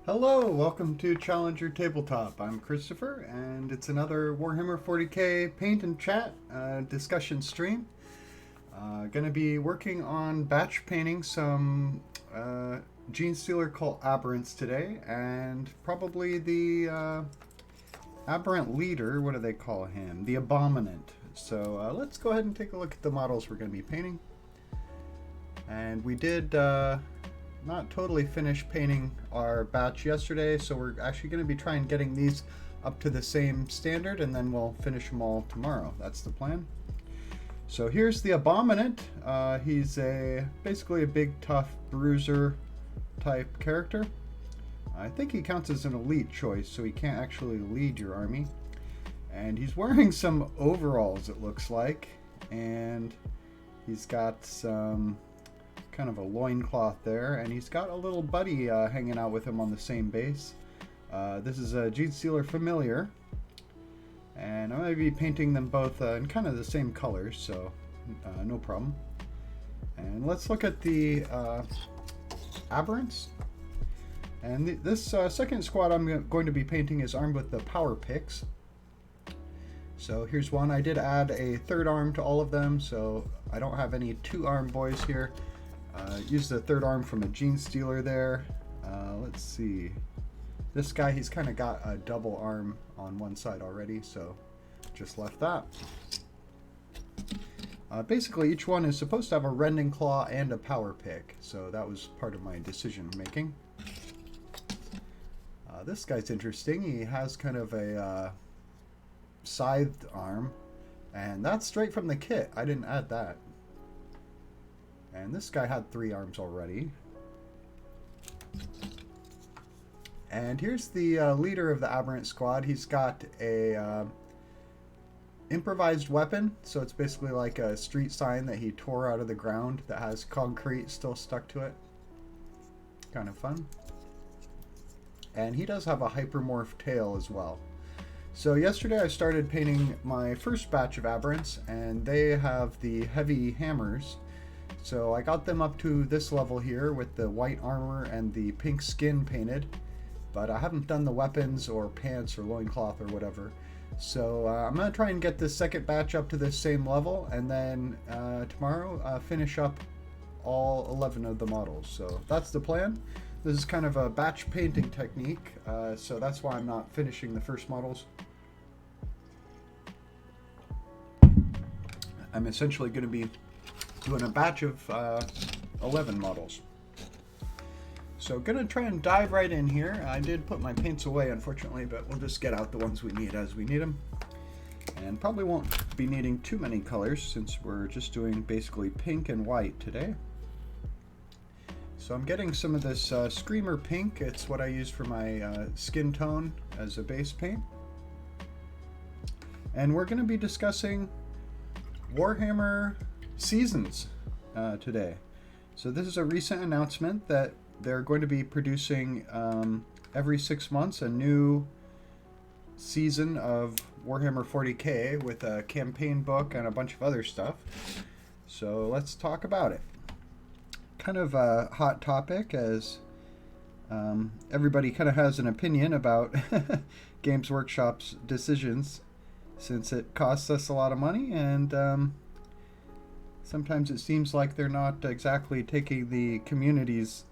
Hello, welcome to Challenger Tabletop. I'm Christopher, and it's another Warhammer 40k paint and chat discussion stream. Going to be working on batch painting some Gene Stealer Cult Aberrants today, and probably the Aberrant Leader, what do they call him? The Abominant. So let's go ahead and take a look at the models we're going to be painting. And we did not totally finished painting our batch yesterday, so we're actually going to be trying getting these up to the same standard, and then we'll finish them all tomorrow. That's the plan. So here's the Abominant. He's basically a big, tough bruiser type character. I think he counts as an elite choice, so he can't actually lead your army. And he's wearing some overalls, it looks like. And he's got some kind of a loincloth there. And he's got a little buddy hanging out with him on the same base. This is a Genestealer Familiar. And I'm going to be painting them both in kind of the same colors, so no problem. And let's look at the Aberrants. And this second squad I'm going to be painting is armed with the power picks. So here's one. I did add a third arm to all of them, so I don't have any two-arm boys here. Use the third arm from a Genestealer there. Let's see. This guy, he's kind of got a double arm on one side already, so just left that. Basically, each one is supposed to have a rending claw and a power pick, so that was part of my decision making. This guy's interesting. He has kind of a scythed arm, and that's straight from the kit. I didn't add that. And this guy had 3 arms already. And here's the leader of the Aberrant squad. He's got a improvised weapon, so it's basically like a street sign that he tore out of the ground that has concrete still stuck to it. Kind of fun. And he does have a hypermorph tail as well. So yesterday I started painting my first batch of Aberrants, and they have the heavy hammers. So I got them up to this level here with the white armor and the pink skin painted. But I haven't done the weapons or pants or loincloth or whatever. So I'm going to try and get this second batch up to this same level, and then tomorrow finish up all 11 of the models. So that's the plan. This is kind of a batch painting technique, so that's why I'm not finishing the first models. I'm essentially going to be doing a batch of 11 models. So gonna try and dive right in here. I did put my paints away, unfortunately, but we'll just get out the ones we need as we need them. And probably won't be needing too many colors since we're just doing basically pink and white today. So I'm getting some of this Screamer Pink. It's what I use for my skin tone as a base paint. And we're gonna be discussing Warhammer Seasons today. So this is a recent announcement that they're going to be producing every 6 months a new season of Warhammer 40k with a campaign book and a bunch of other stuff. So let's talk about it. Kind of a hot topic, as everybody kind of has an opinion about Games Workshop's decisions, since it costs us a lot of money, and sometimes it seems like they're not exactly taking the community's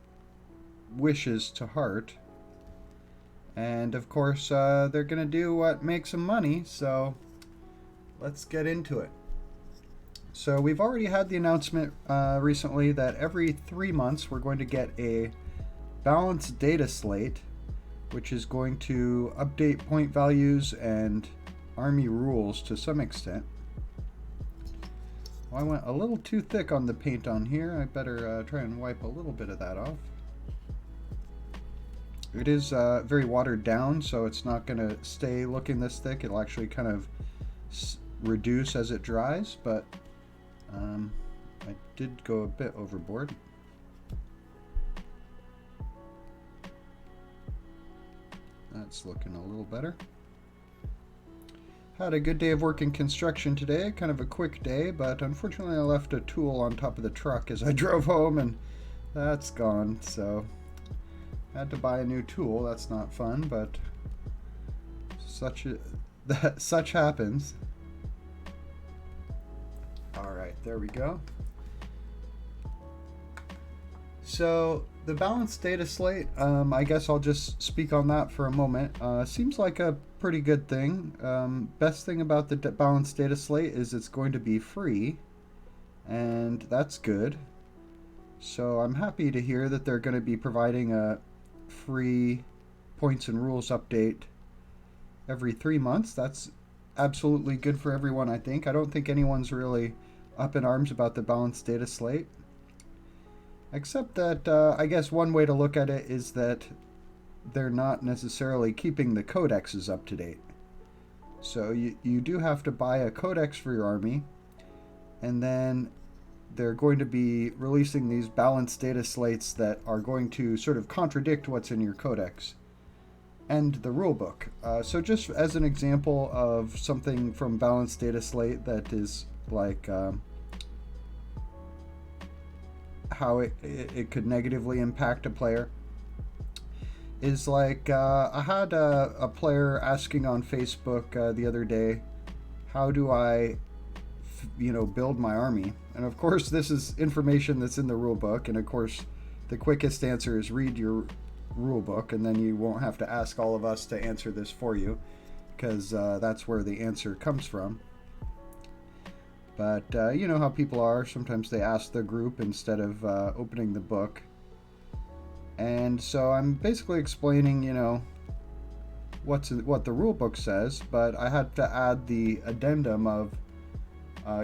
wishes to heart. And of course they're gonna do what makes them money, so let's get into it. So we've already had the announcement recently that every 3 months we're going to get a balanced data slate, which is going to update point values and army rules to some extent. Well, I went a little too thick on the paint on here. I better try and wipe a little bit of that off. It is very watered down, so it's not going to stay looking this thick. It'll actually kind of reduce as it dries, but I did go a bit overboard. That's looking a little better. Had a good day of work in construction today, kind of a quick day, but unfortunately I left a tool on top of the truck as I drove home, and that's gone, so had to buy a new tool. That's not fun, but such happens. Alright, there we go. So the balanced data slate, I guess I'll just speak on that for a moment. Seems like a pretty good thing. Best thing about the balanced data slate is it's going to be free, and that's good. So I'm happy to hear that they're going to be providing a free points and rules update every 3 months. That's absolutely good for everyone, I think. I don't think anyone's really up in arms about the balanced data slate. Except that I guess one way to look at it is that they're not necessarily keeping the codexes up to date. So you do have to buy a codex for your army, and then they're going to be releasing these balanced data slates that are going to sort of contradict what's in your codex and the rulebook. So just as an example of something from balanced data slate that is like how it could negatively impact a player is like I had a player asking on Facebook the other day, how do I build my army? And of course this is information that's in the rule book, and of course the quickest answer is read your rule book, and then you won't have to ask all of us to answer this for you, because that's where the answer comes from. But you know how people are, sometimes they ask the group instead of opening the book. And so I'm basically explaining, what the rule book says, but I had to add the addendum of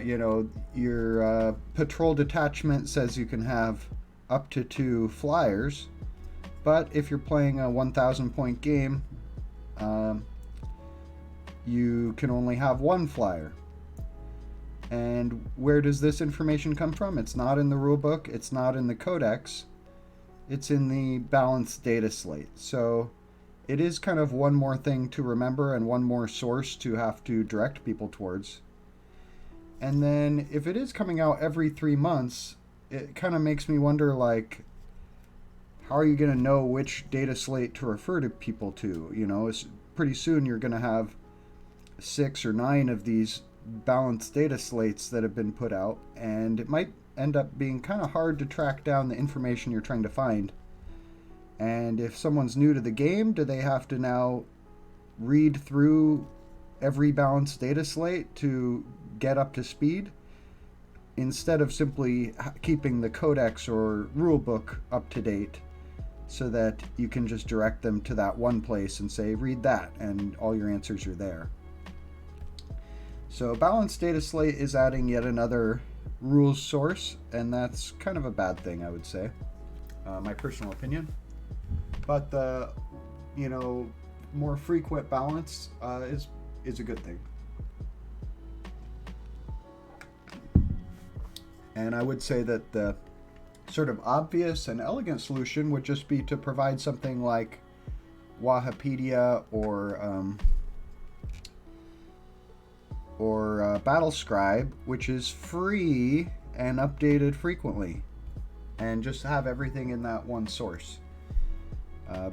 your patrol detachment says you can have up to 2 flyers, but if you're playing a 1,000 point game, you can only have 1 flyer. And where does this information come from? It's not in the rulebook, it's not in the codex, it's in the balanced data slate. So it is kind of one more thing to remember and one more source to have to direct people towards. And then if it is coming out every 3 months, it kind of makes me wonder, like, how are you going to know which data slate to refer to people to? It's pretty soon you're going to have 6 or 9 of these balanced data slates that have been put out, and it might end up being kind of hard to track down the information you're trying to find. And if someone's new to the game, do they have to now read through every balanced data slate to get up to speed, instead of simply keeping the codex or rulebook up to date, so that you can just direct them to that one place and say, read that, and all your answers are there. So balanced data slate is adding yet another rules source, and that's kind of a bad thing, I would say, my personal opinion. But the more frequent balance is a good thing. And I would say that the sort of obvious and elegant solution would just be to provide something like Wahapedia or Battlescribe, which is free and updated frequently, and just have everything in that one source.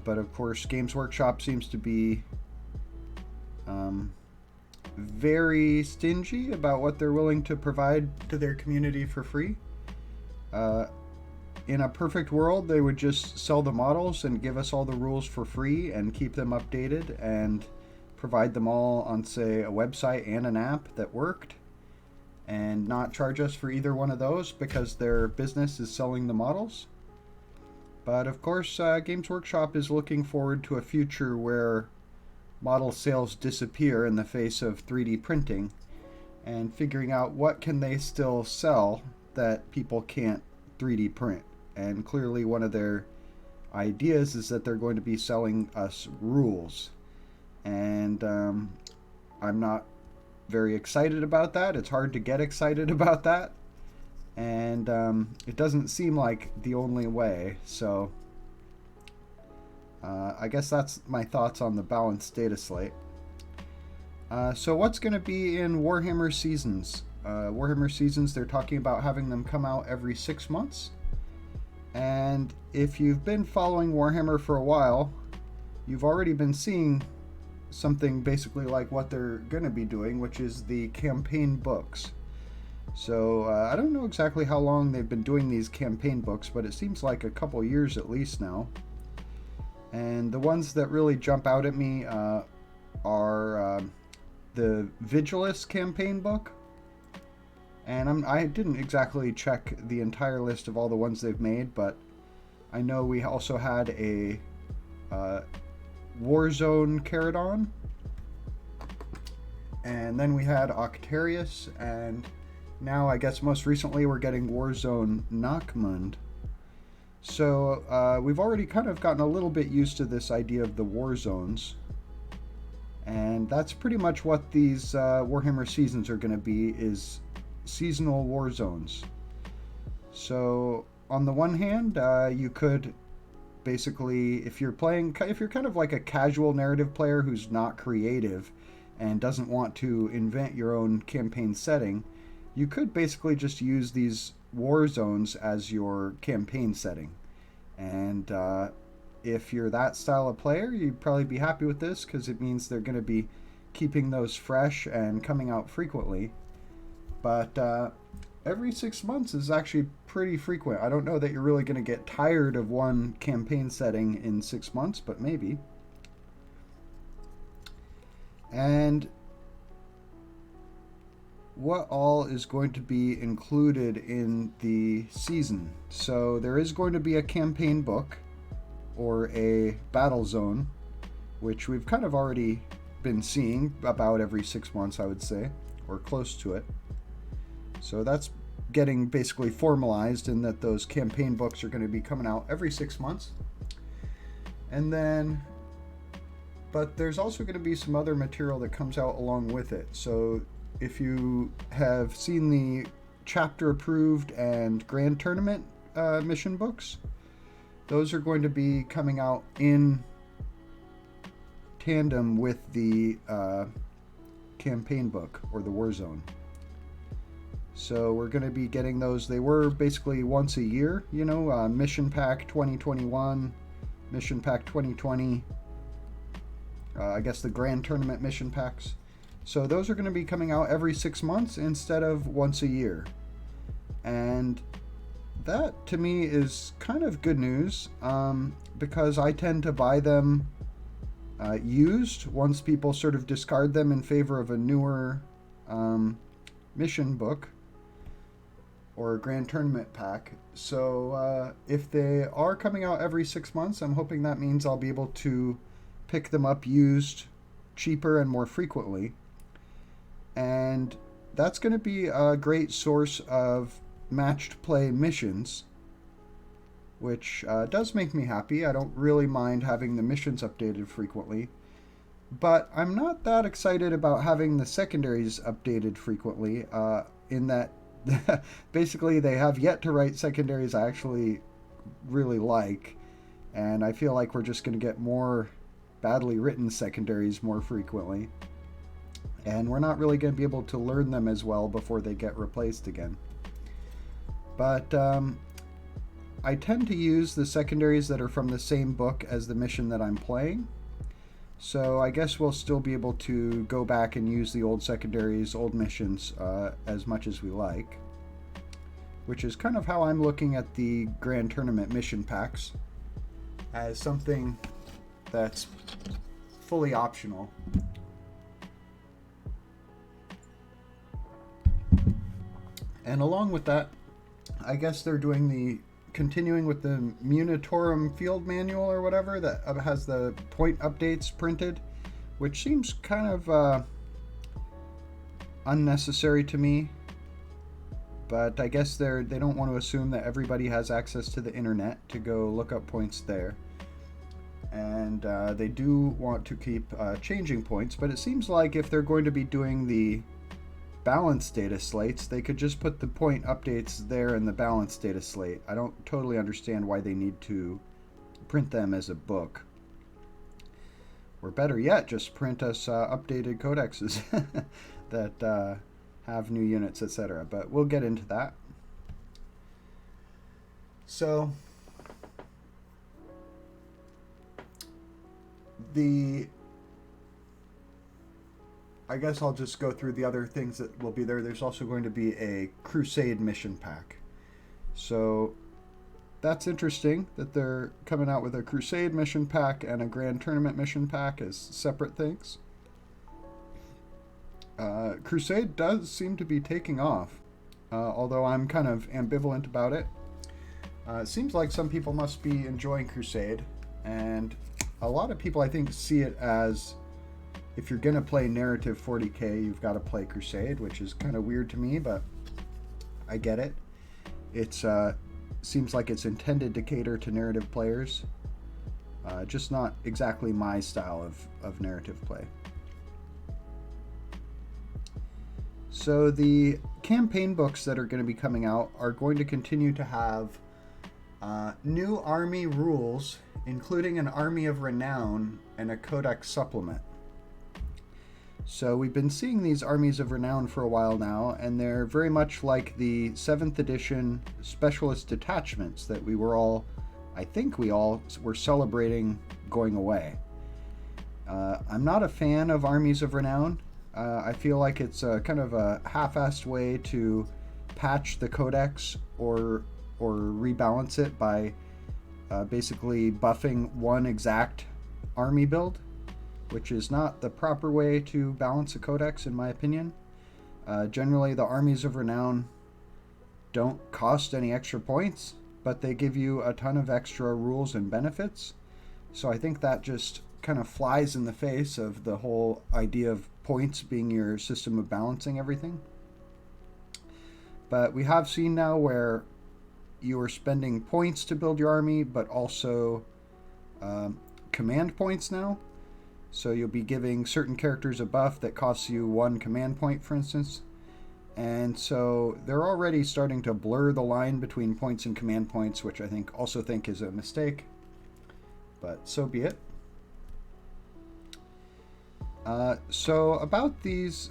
But of course, Games Workshop seems to be very stingy about what they're willing to provide to their community for free. In a perfect world, they would just sell the models and give us all the rules for free and keep them updated and provide them all on, say, a website and an app that worked, and not charge us for either one of those because their business is selling the models. But of course, Games Workshop is looking forward to a future where model sales disappear in the face of 3D printing, and figuring out what can they still sell that people can't 3D print. And clearly one of their ideas is that they're going to be selling us rules. And I'm not very excited about that. It's hard to get excited about that. And it doesn't seem like the only way. So I guess that's my thoughts on the balanced data slate. So what's going to be in Warhammer Seasons? Warhammer Seasons, they're talking about having them come out every 6 months. And if you've been following Warhammer for a while, you've already been seeing something basically like what they're going to be doing, which is the campaign books. So I don't know exactly how long they've been doing these campaign books, but it seems like a couple years at least now. And the ones that really jump out at me are the Vigilus campaign book. And I didn't exactly check the entire list of all the ones they've made, but I know we also had a Warzone Caradon, and then we had Octarius, and now I guess most recently we're getting Warzone Nachmund. So we've already kind of gotten a little bit used to this idea of the war zones, And that's pretty much what these Warhammer Seasons are going to be, is seasonal war zones. So on the one hand, you could basically, if you're kind of like a casual narrative player who's not creative and doesn't want to invent your own campaign setting, you could basically just use these war zones as your campaign setting. And if you're that style of player, you'd probably be happy with this, because it means they're going to be keeping those fresh and coming out frequently. But every 6 months is actually pretty frequent. I don't know that you're really going to get tired of one campaign setting in 6 months, but maybe. And what all is going to be included in the season? So there is going to be a campaign book, or a battle zone, which we've kind of already been seeing about every 6 months, I would say, or close to it. So that's getting basically formalized in that those campaign books are going to be coming out every 6 months. And then, but there's also going to be some other material that comes out along with it. So if you have seen the chapter approved and grand tournament mission books, those are going to be coming out in tandem with the campaign book, or the war zone. So we're going to be getting those. They were basically once a year, Mission Pack 2021, Mission Pack 2020, I guess the Grand Tournament Mission Packs. So those are going to be coming out every 6 months instead of once a year. And that, to me, is kind of good news, because I tend to buy them used once people sort of discard them in favor of a newer mission book or a grand tournament pack. So if they are coming out every 6 months, I'm hoping that means I'll be able to pick them up used cheaper and more frequently. And that's going to be a great source of matched play missions, which does make me happy. I don't really mind having the missions updated frequently, but I'm not that excited about having the secondaries updated frequently, in that basically they have yet to write secondaries I actually really like, and I feel like we're just going to get more badly written secondaries more frequently, and we're not really going to be able to learn them as well before they get replaced again. But I tend to use the secondaries that are from the same book as the mission that I'm playing. So I guess we'll still be able to go back and use the old secondaries, old missions, as much as we like. Which is kind of how I'm looking at the Grand Tournament mission packs, as something that's fully optional. And along with that, I guess they're continuing with the Munitorum Field Manual or whatever that has the point updates printed, which seems kind of unnecessary to me. But I guess they don't want to assume that everybody has access to the internet to go look up points there. And they do want to keep changing points, but it seems like if they're going to be doing the balance data slates, they could just put the point updates there in the balance data slate. I don't totally understand why they need to print them as a book. Or better yet, just print us updated codexes that have new units, etc. But we'll get into that. So I guess I'll just go through the other things that will be there. There's also going to be a Crusade mission pack. So that's interesting that they're coming out with a Crusade mission pack and a Grand Tournament mission pack as separate things. Crusade does seem to be taking off, although I'm kind of ambivalent about it. It seems like some people must be enjoying Crusade, and a lot of people, I think, see it as, if you're going to play narrative 40k, you've got to play Crusade, which is kind of weird to me, but I get it. It's seems like it's intended to cater to narrative players, just not exactly my style of narrative play. So the campaign books that are going to be coming out are going to continue to have new army rules, including an Army of Renown and a Codex supplement. So we've been seeing these Armies of Renown for a while now, and they're very much like the 7th edition Specialist Detachments that I think we all were celebrating going away. I'm not a fan of Armies of Renown. I feel like it's kind of a half-assed way to patch the Codex or rebalance it by basically buffing one exact army build, which is not the proper way to balance a Codex, in my opinion. Generally, the Armies of Renown don't cost any extra points, but they give you a ton of extra rules and benefits. So I think that just kind of flies in the face of the whole idea of points being your system of balancing everything. But we have seen now where you are spending points to build your army, but also command points now. So you'll be giving certain characters a buff that costs you 1 command point, for instance. And so they're already starting to blur the line between points and command points, which I also think is a mistake. But so be it. So about these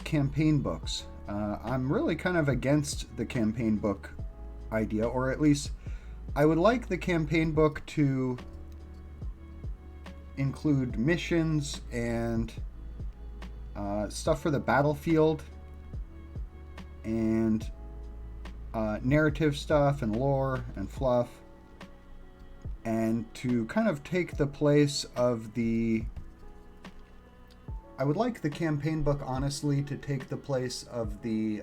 campaign books, I'm really kind of against the campaign book idea, or at least I would like the campaign book to include missions and stuff for the battlefield and narrative stuff and lore and fluff, and to kind of take the place of I would like the campaign book, honestly, to take the place of the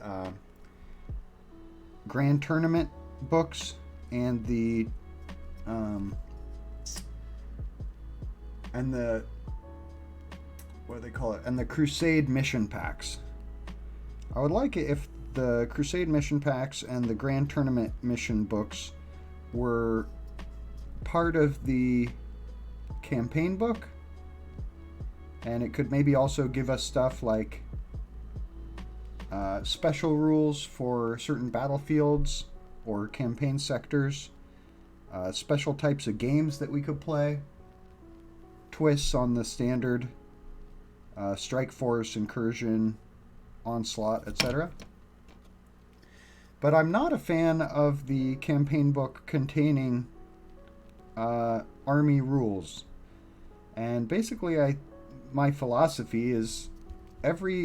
Grand Tournament books and the what do they call it? And the Crusade mission packs. I would like it if the Crusade mission packs and the Grand Tournament mission books were part of the campaign book, and it could maybe also give us stuff like special rules for certain battlefields or campaign sectors, special types of games that we could play, twists on the standard strike force, incursion, onslaught, etc. But I'm not a fan of the campaign book containing army rules. And basically my philosophy is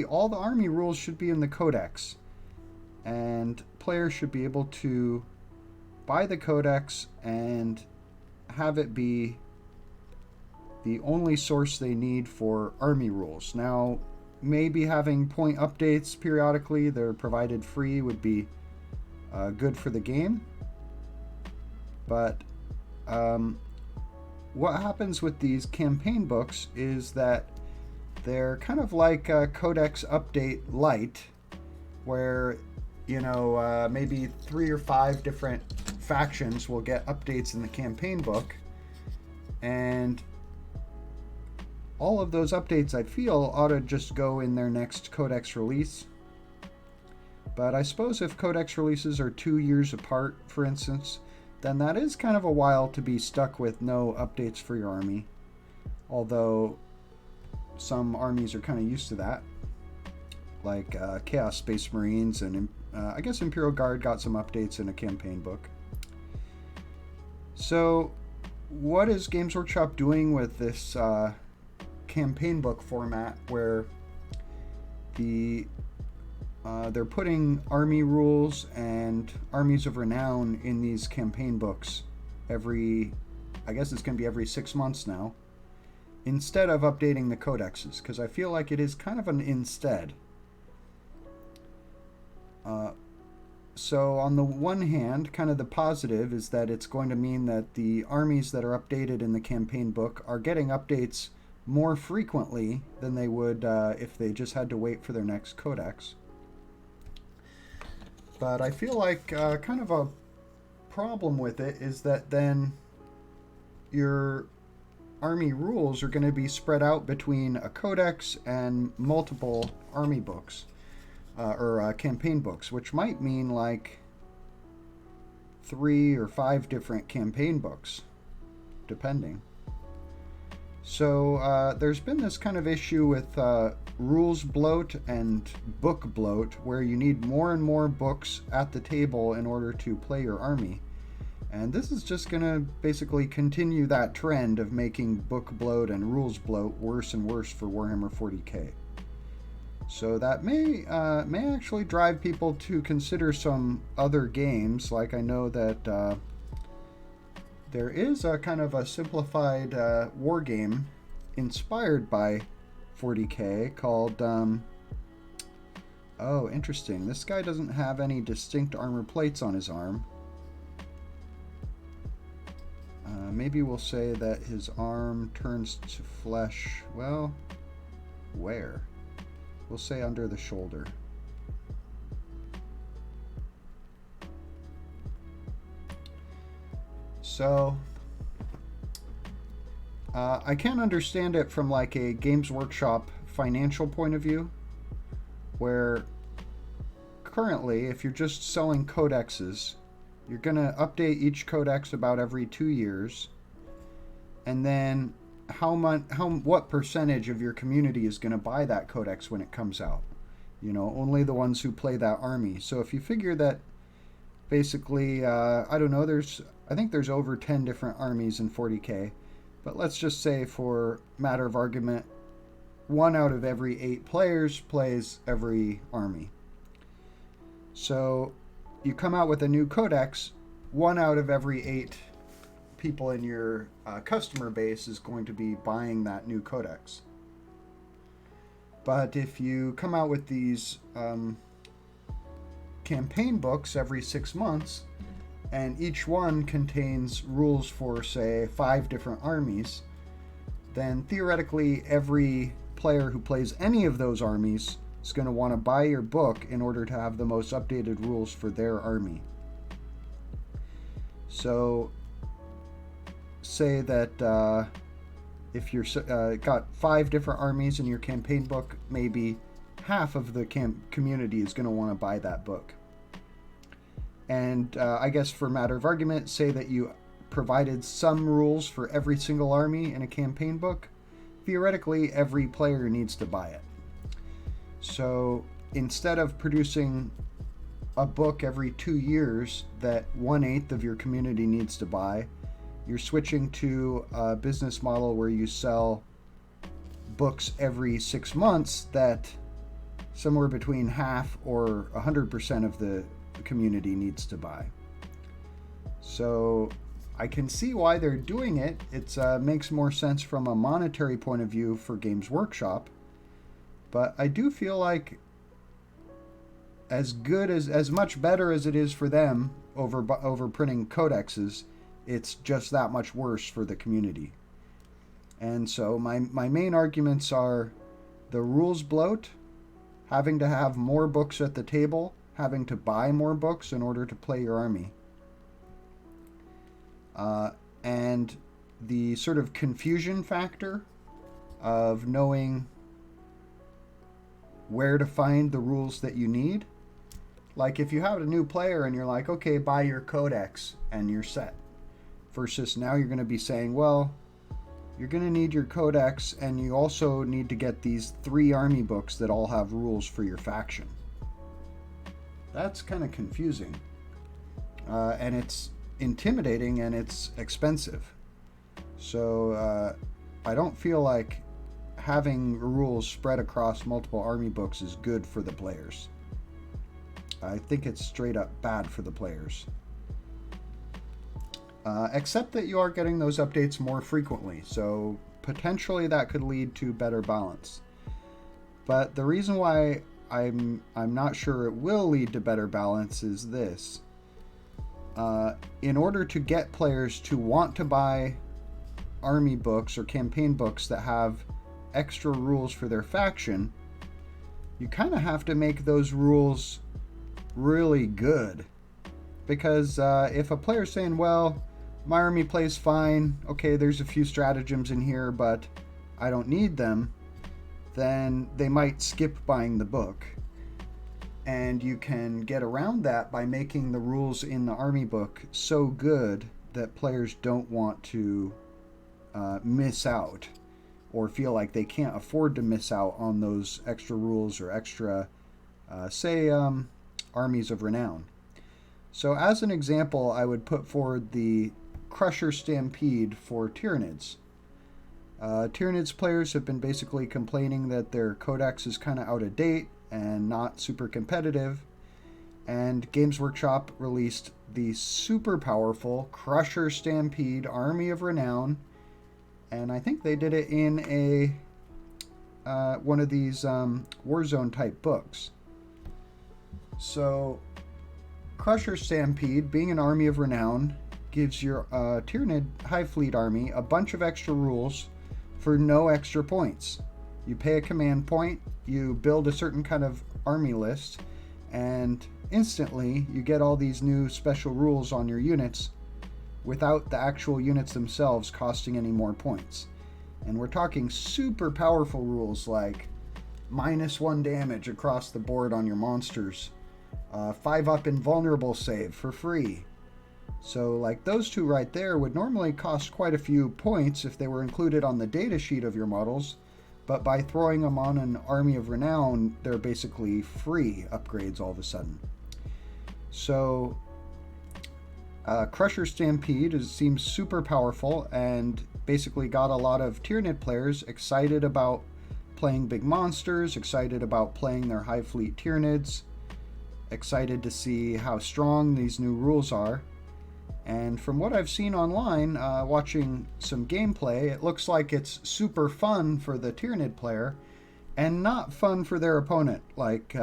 all the army rules should be in the Codex, and players should be able to buy the Codex and have it be the only source they need for army rules. Now, maybe having point updates periodically, they're provided free, would be good for the game. But what happens with these campaign books is that they're kind of like a Codex Update Lite, where maybe 3 or 5 different factions will get updates in the campaign book, and all of those updates, I feel, ought to just go in their next Codex release. But I suppose if Codex releases are 2 years apart, for instance, then that is kind of a while to be stuck with no updates for your army. Although some armies are kind of used to that, like Chaos Space Marines, and I guess Imperial Guard got some updates in a campaign book. So what is Games Workshop doing with this campaign book format, where they're putting army rules and Armies of Renown in these campaign books I guess it's going to be every 6 months now, instead of updating the codexes, because I feel like it is kind of an instead. So on the one hand, kind of the positive is that it's going to mean that the armies that are updated in the campaign book are getting updates more frequently than they would if they just had to wait for their next codex. But I feel like kind of a problem with it is that then you're army rules are going to be spread out between a codex and multiple army books or campaign books, which might mean like 3 or 5 different campaign books, depending. So there's been this kind of issue with rules bloat and book bloat, where you need more and more books at the table in order to play your army. And this is just going to basically continue that trend of making book bloat and rules bloat worse and worse for Warhammer 40k. So that may actually drive people to consider some other games. Like, I know that there is a kind of a simplified war game inspired by 40k called oh, interesting, this guy doesn't have any distinct armor plates on his arm. Maybe we'll say that his arm turns to flesh. Well, where? We'll say under the shoulder. So I can understand it from like a Games Workshop financial point of view, where currently if you're just selling codexes, you're going to update each codex about every 2 years, and then what percentage of your community is going to buy that codex when it comes out? You know, only the ones who play that army. So if you figure that basically, I don't know, I think there's over 10 different armies in 40k, but let's just say for matter of argument, 1 out of every 8 players plays every army. So you come out with a new codex, 1 out of every 8 people in your customer base is going to be buying that new codex. But if you come out with these campaign books every 6 months, and each one contains rules for, say, 5 different armies, then theoretically every player who plays any of those armies is going to want to buy your book in order to have the most updated rules for their army. So say that if you're got 5 different armies in your campaign book, maybe half of the community is going to want to buy that book. And I guess for matter of argument, say that you provided some rules for every single army in a campaign book. Theoretically, every player needs to buy it. So instead of producing a book every 2 years that 1/8 of your community needs to buy, you're switching to a business model where you sell books every 6 months that somewhere between half or 100% of the community needs to buy. So I can see why they're doing it. It makes more sense from a monetary point of view for Games Workshop, but I do feel like as much better as it is for them over printing codexes, it's just that much worse for the community. And so my main arguments are the rules bloat, having to have more books at the table, having to buy more books in order to play your army, and the sort of confusion factor of knowing where to find the rules that you need. Like if you have a new player and you're like, okay, buy your codex and you're set, versus now you're going to be saying, well, you're going to need your codex and you also need to get these 3 army books that all have rules for your faction. That's kind of confusing, and it's intimidating and it's expensive. So I don't feel like having rules spread across multiple army books is good for the players. I think it's straight up bad for the players. Except that you are getting those updates more frequently, so potentially that could lead to better balance. But the reason why I'm not sure it will lead to better balance is this. In order to get players to want to buy army books or campaign books that have extra rules for their faction, you kind of have to make those rules really good. Because if a player's saying, well, my army plays fine, okay, there's a few stratagems in here, but I don't need them, then they might skip buying the book. And you can get around that by making the rules in the army book so good that players don't want to miss out, or feel like they can't afford to miss out on those extra rules or extra, armies of renown. So as an example, I would put forward the Crusher Stampede for Tyranids. Tyranids players have been basically complaining that their codex is kind of out of date and not super competitive, and Games Workshop released the super powerful Crusher Stampede Army of Renown, and I think they did it in a one of these Warzone type books. So Crusher Stampede, being an army of renown, gives your Tyranid Hive Fleet army a bunch of extra rules for no extra points. You pay a command point, you build a certain kind of army list, and instantly you get all these new special rules on your units without the actual units themselves costing any more points. And we're talking super powerful rules like -1 damage across the board on your monsters, 5-up invulnerable save for free. So like those two right there would normally cost quite a few points if they were included on the data sheet of your models, but by throwing them on an army of renown, they're basically free upgrades all of a sudden. So Crusher Stampede seems super powerful and basically got a lot of Tyranid players excited about playing big monsters, excited about playing their Hive Fleet Tyranids, excited to see how strong these new rules are. And from what I've seen online, watching some gameplay, it looks like it's super fun for the Tyranid player and not fun for their opponent. Like,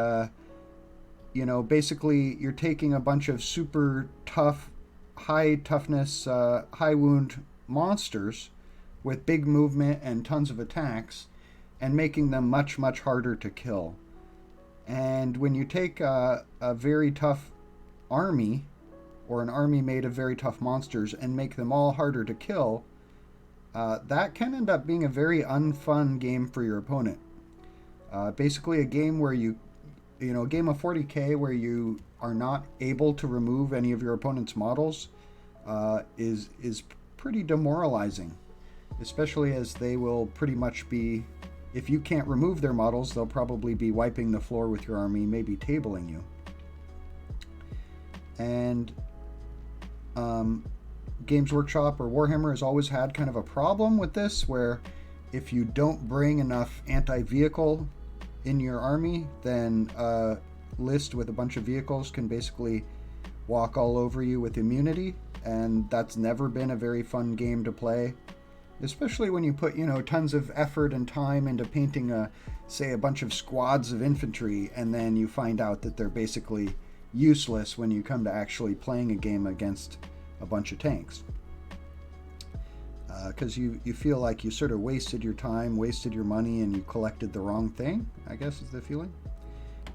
basically you're taking a bunch of super tough, high toughness, high wound monsters with big movement and tons of attacks and making them much, much harder to kill. And when you take a very tough army, or an army made of very tough monsters, and make them all harder to kill, that can end up being a very unfun game for your opponent. Basically a game where a game of 40k where you are not able to remove any of your opponent's models is pretty demoralizing, especially as they will pretty much be, if you can't remove their models, they'll probably be wiping the floor with your army, maybe tabling you. And Games Workshop or Warhammer has always had kind of a problem with this, where if you don't bring enough anti-vehicle in your army, then a list with a bunch of vehicles can basically walk all over you with immunity, and that's never been a very fun game to play, especially when you put tons of effort and time into painting a bunch of squads of infantry, and then you find out that they're basically useless when you come to actually playing a game against a bunch of tanks, because you feel like you sort of wasted your time, wasted your money, and you collected the wrong thing, I guess is the feeling.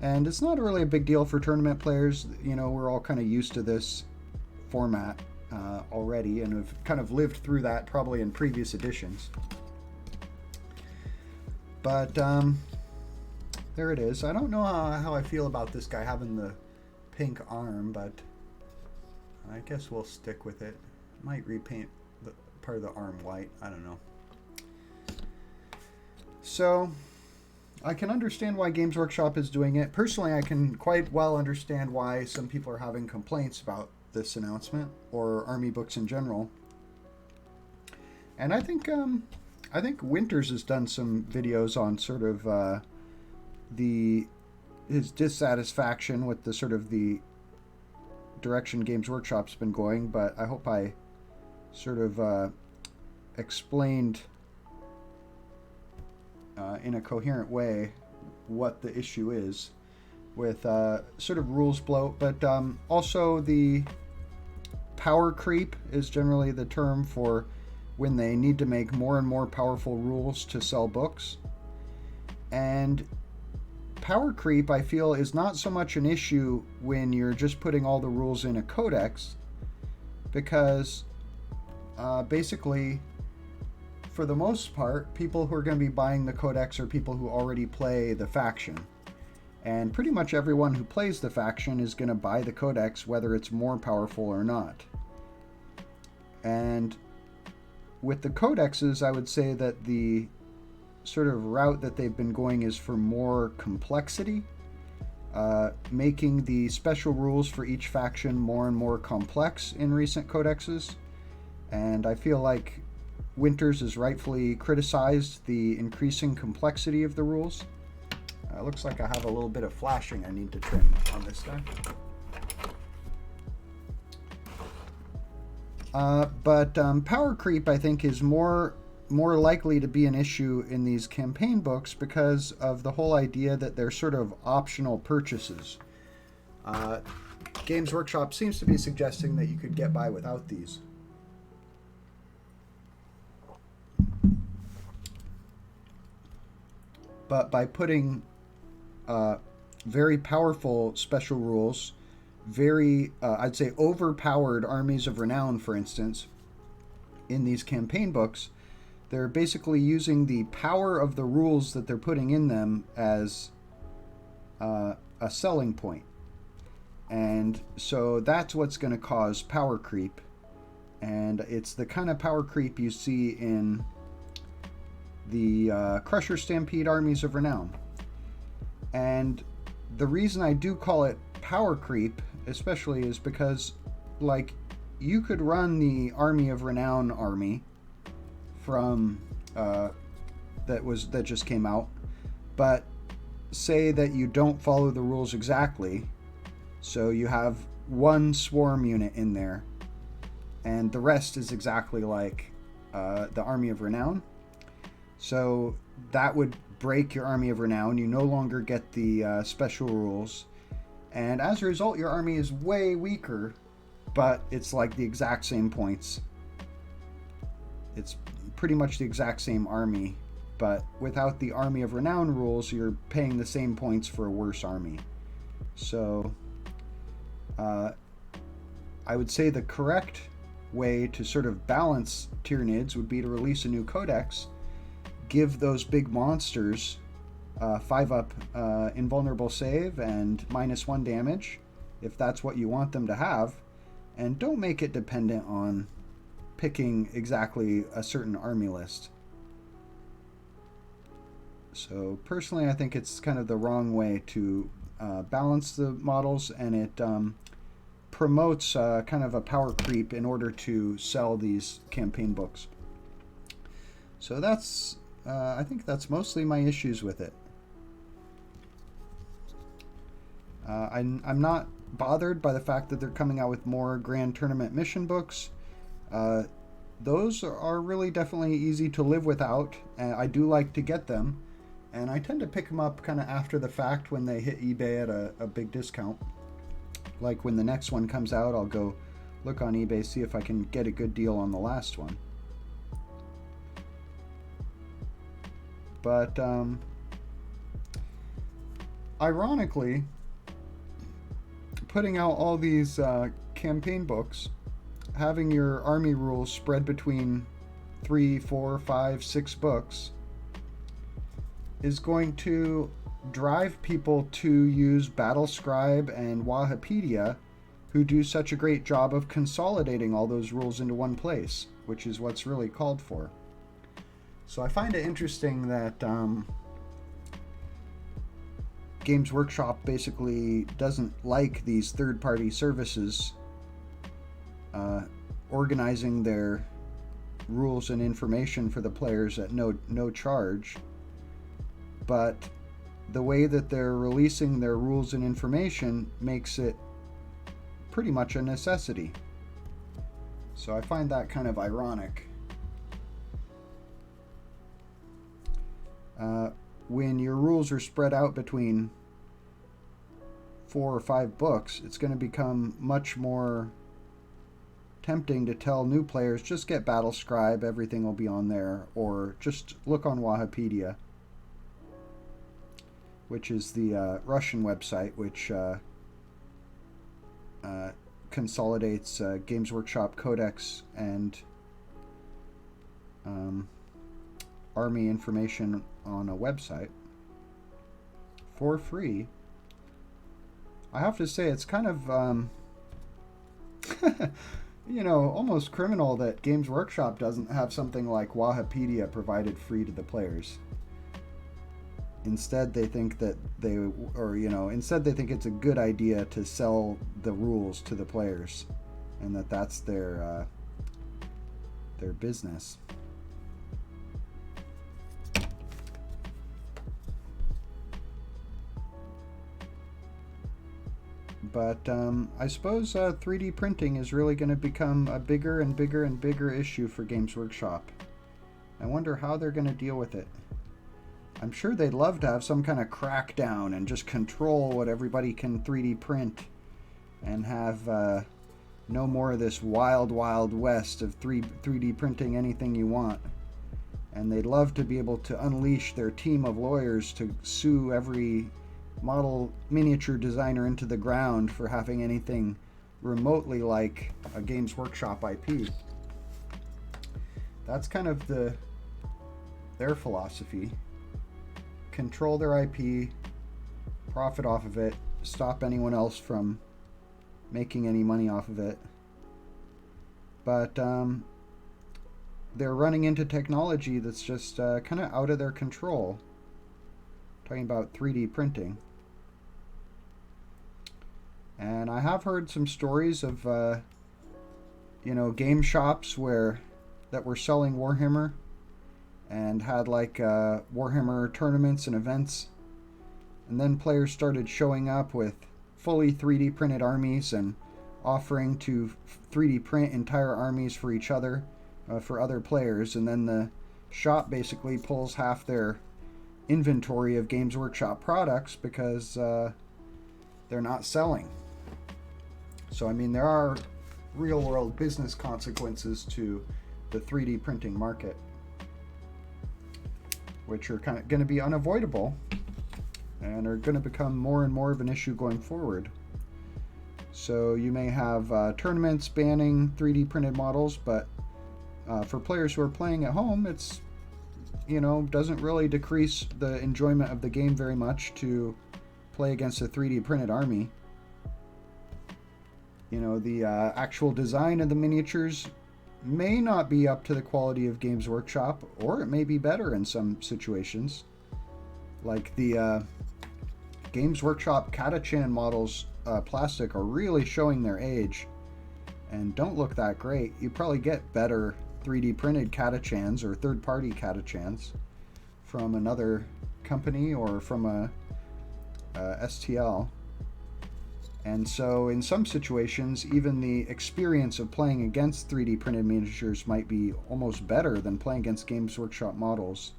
And it's not really a big deal for tournament players. We're all kind of used to this format already, and have kind of lived through that probably in previous editions. But there it is. I don't know how I feel about this guy having the pink arm, but I guess we'll stick with it. Might repaint the part of the arm white, I don't know. So I can understand why Games Workshop is doing it. Personally, I can quite well understand why some people are having complaints about this announcement, or army books in general. And I think Winters has done some videos on sort of his dissatisfaction with the sort of the direction Games Workshop's been going, but I hope I sort of explained in a coherent way what the issue is with sort of rules bloat, but also the power creep is generally the term for when they need to make more and more powerful rules to sell books. And power creep, I feel, is not so much an issue when you're just putting all the rules in a codex, because basically, for the most part, people who are going to be buying the codex are people who already play the faction. And pretty much everyone who plays the faction is going to buy the codex, whether it's more powerful or not. And with the codexes, I would say that the sort of route that they've been going is for more complexity, making the special rules for each faction more and more complex in recent codexes. And I feel like Winters has rightfully criticized the increasing complexity of the rules. Looks like I have a little bit of flashing I need to trim on this guy. But power creep, I think, is more likely to be an issue in these campaign books because of the whole idea that they're sort of optional purchases. Games Workshop seems to be suggesting that you could get by without these. But by putting very powerful special rules, very, I'd say, overpowered armies of renown, for instance, in these campaign books, they're basically using the power of the rules that they're putting in them as a selling point. And so that's what's going to cause power creep. And it's the kind of power creep you see in the Crusher Stampede armies of renown. And the reason I do call it power creep, especially, is because, like, you could run the Army of Renown army from that just came out, but say that you don't follow the rules exactly, so you have one swarm unit in there, and the rest is exactly like the Army of Renown. So that would break your Army of Renown. You no longer get the special rules. And as a result, your army is way weaker, but it's like the exact same points. It's pretty much the exact same army, but without the Army of Renown rules, you're paying the same points for a worse army. So I would say the correct way to sort of balance Tyranids would be to release a new codex, give those big monsters 5-up invulnerable save and -1 damage, if that's what you want them to have, and don't make it dependent on picking exactly a certain army list. So personally, I think it's kind of the wrong way to balance the models, and it promotes kind of a power creep in order to sell these campaign books. So that's I think that's mostly my issues with it. I'm not bothered by the fact that they're coming out with more Grand Tournament mission books. Those are really definitely easy to live without, and I do like to get them. And I tend to pick them up kind of after the fact when they hit eBay at a big discount. Like when the next one comes out, I'll go look on eBay, see if I can get a good deal on the last one. But ironically, putting out all these campaign books, having your army rules spread between 3, 4, 5, 6 books is going to drive people to use Battlescribe and Wahapedia, who do such a great job of consolidating all those rules into one place, which is what's really called for. So I find it interesting that Games Workshop basically doesn't like these third-party services organizing their rules and information for the players at no charge, but the way that they're releasing their rules and information makes it pretty much a necessity. So I find that kind of ironic. When your rules are spread out between 4 or 5 books, it's going to become much more tempting to tell new players, just get Battlescribe, everything will be on there, or just look on Wahapedia, which is the Russian website which consolidates Games Workshop Codex and army information on a website for free, I have to say it's kind of almost criminal that Games Workshop doesn't have something like Wahapedia provided free to the players. Instead, they think that instead they think it's a good idea to sell the rules to the players, and that's their business. But I suppose 3D printing is really going to become a bigger and bigger and bigger issue for Games Workshop. I wonder how they're going to deal with it. I'm sure they'd love to have some kind of crackdown and just control what everybody can 3D print and have no more of this wild, wild west of 3D printing anything you want. And they'd love to be able to unleash their team of lawyers to sue every model miniature designer into the ground for having anything remotely like a Games Workshop IP. That's kind of their philosophy. Control their IP, profit off of it, stop anyone else from making any money off of it. But they're running into technology that's just kind of out of their control. Talking about 3D printing. And I have heard some stories of game shops that were selling Warhammer and had like Warhammer tournaments and events, and then players started showing up with fully 3D printed armies and offering to 3D print entire armies for each other, for other players, and then the shop basically pulls half their inventory of Games Workshop products because they're not selling. So I mean, there are real world business consequences to the 3D printing market, which are kind of going to be unavoidable and are going to become more and more of an issue going forward. So you may have tournaments banning 3D printed models, but for players who are playing at home, it's doesn't really decrease the enjoyment of the game very much to play against a 3D printed army. The actual design of the miniatures may not be up to the quality of Games Workshop, or it may be better in some situations. Like the Games Workshop Catachan models, plastic, are really showing their age and don't look that great. You probably get better 3D printed Catachans or third-party Catachans from another company or from a STL. And so in some situations, even the experience of playing against 3D printed miniatures might be almost better than playing against Games Workshop models.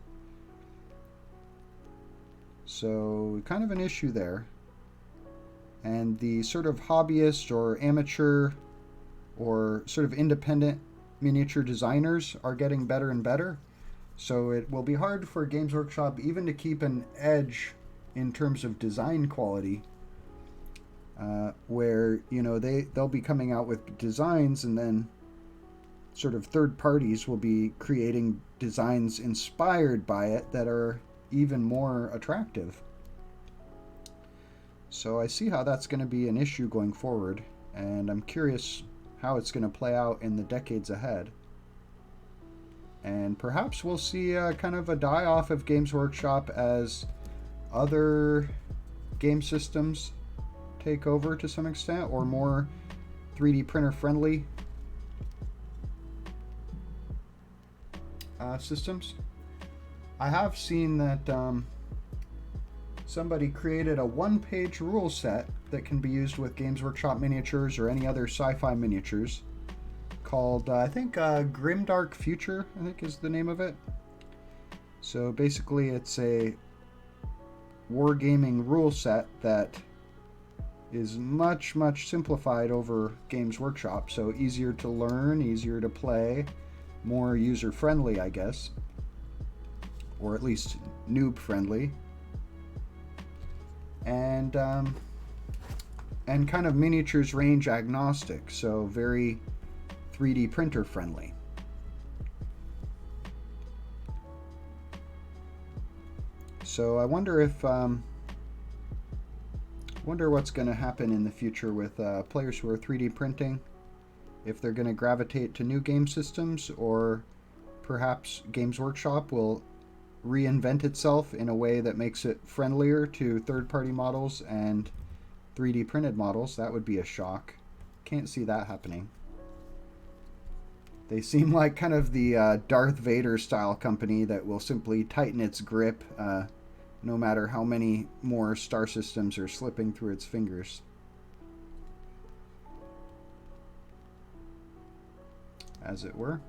So kind of an issue there. And the sort of hobbyist or amateur or sort of independent miniature designers are getting better and better. So it will be hard for Games Workshop even to keep an edge in terms of design quality. Where they'll be coming out with designs, and then sort of third parties will be creating designs inspired by it that are even more attractive. So I see how that's going to be an issue going forward, and I'm curious how it's going to play out in the decades ahead. And perhaps we'll see kind of a die-off of Games Workshop as other game systems take over to some extent, or more 3D printer friendly systems. I have seen that somebody created a one-page rule set that can be used with Games Workshop miniatures or any other sci-fi miniatures called I think Grimdark Future, I think is the name of it. So basically it's a wargaming rule set that is much simplified over Games Workshop, so easier to learn, easier to play, more user friendly, I guess, or at least noob friendly, and kind of miniatures range agnostic, so very 3D printer friendly. So I wonder if wonder what's going to happen in the future with players who are 3D printing, if they're going to gravitate to new game systems, or perhaps Games Workshop will reinvent itself in a way that makes it friendlier to third-party models and 3D printed models. That would be a shock. Can't see that happening. They seem like kind of the Darth Vader style company that will simply tighten its grip no matter how many more star systems are slipping through its fingers. As it were.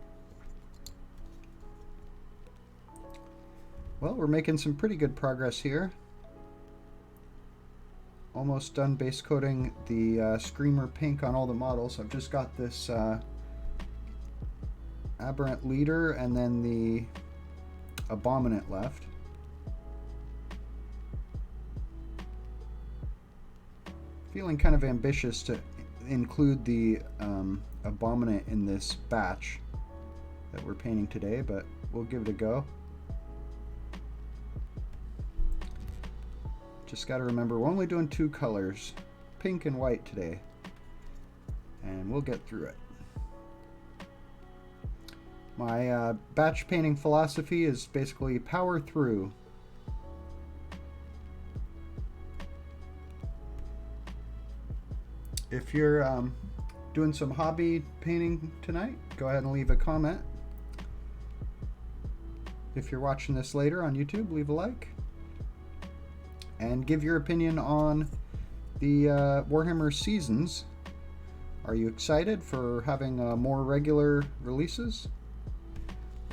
Well, we're making some pretty good progress here. Almost done base coating the Screamer pink on all the models. I've just got this Aberrant Leader and then the Abominant left. Feeling kind of ambitious to include the Abominant in this batch that we're painting today, but we'll give it a go. Just got to remember we're only doing 2 colors, pink and white today, and we'll get through it. My batch painting philosophy is basically power through. If you're doing some hobby painting tonight, go ahead and leave a comment. If you're watching this later on YouTube, leave a like. And give your opinion on the Warhammer Seasons. Are you excited for having more regular releases?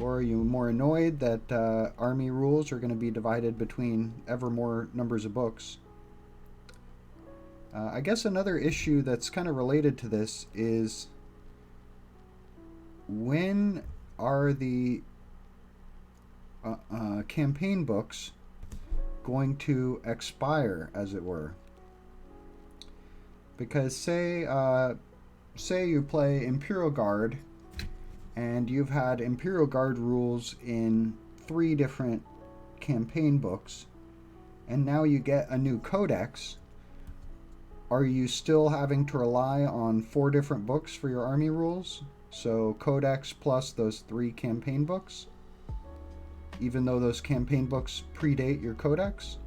Or are you more annoyed that army rules are going to be divided between ever more numbers of books? I guess another issue that's kind of related to this is, when are the campaign books going to expire, as it were? Because say you play Imperial Guard and you've had Imperial Guard rules in 3 different campaign books, and now you get a new codex. Are you still having to rely on 4 different books for your army rules? So codex plus those 3 campaign books, even though those campaign books predate your codex?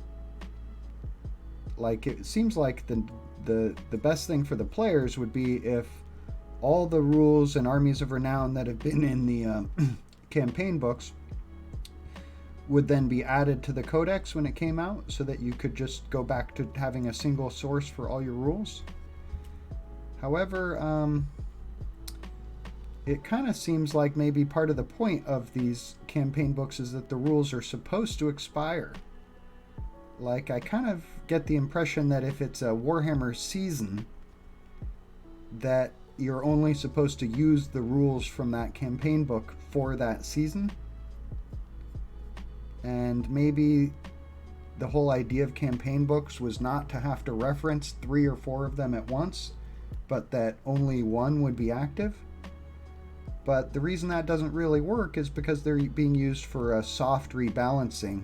Like, it seems like the best thing for the players would be if all the rules and armies of renown that have been in the campaign books would then be added to the codex when it came out, so that you could just go back to having a single source for all your rules. However, it kind of seems like maybe part of the point of these campaign books is that the rules are supposed to expire. Like, I kind of get the impression that if it's a Warhammer season, that you're only supposed to use the rules from that campaign book for that season. And maybe the whole idea of campaign books was not to have to reference 3 or 4 of them at once, but that only one would be active. But the reason that doesn't really work is because they're being used for a soft rebalancing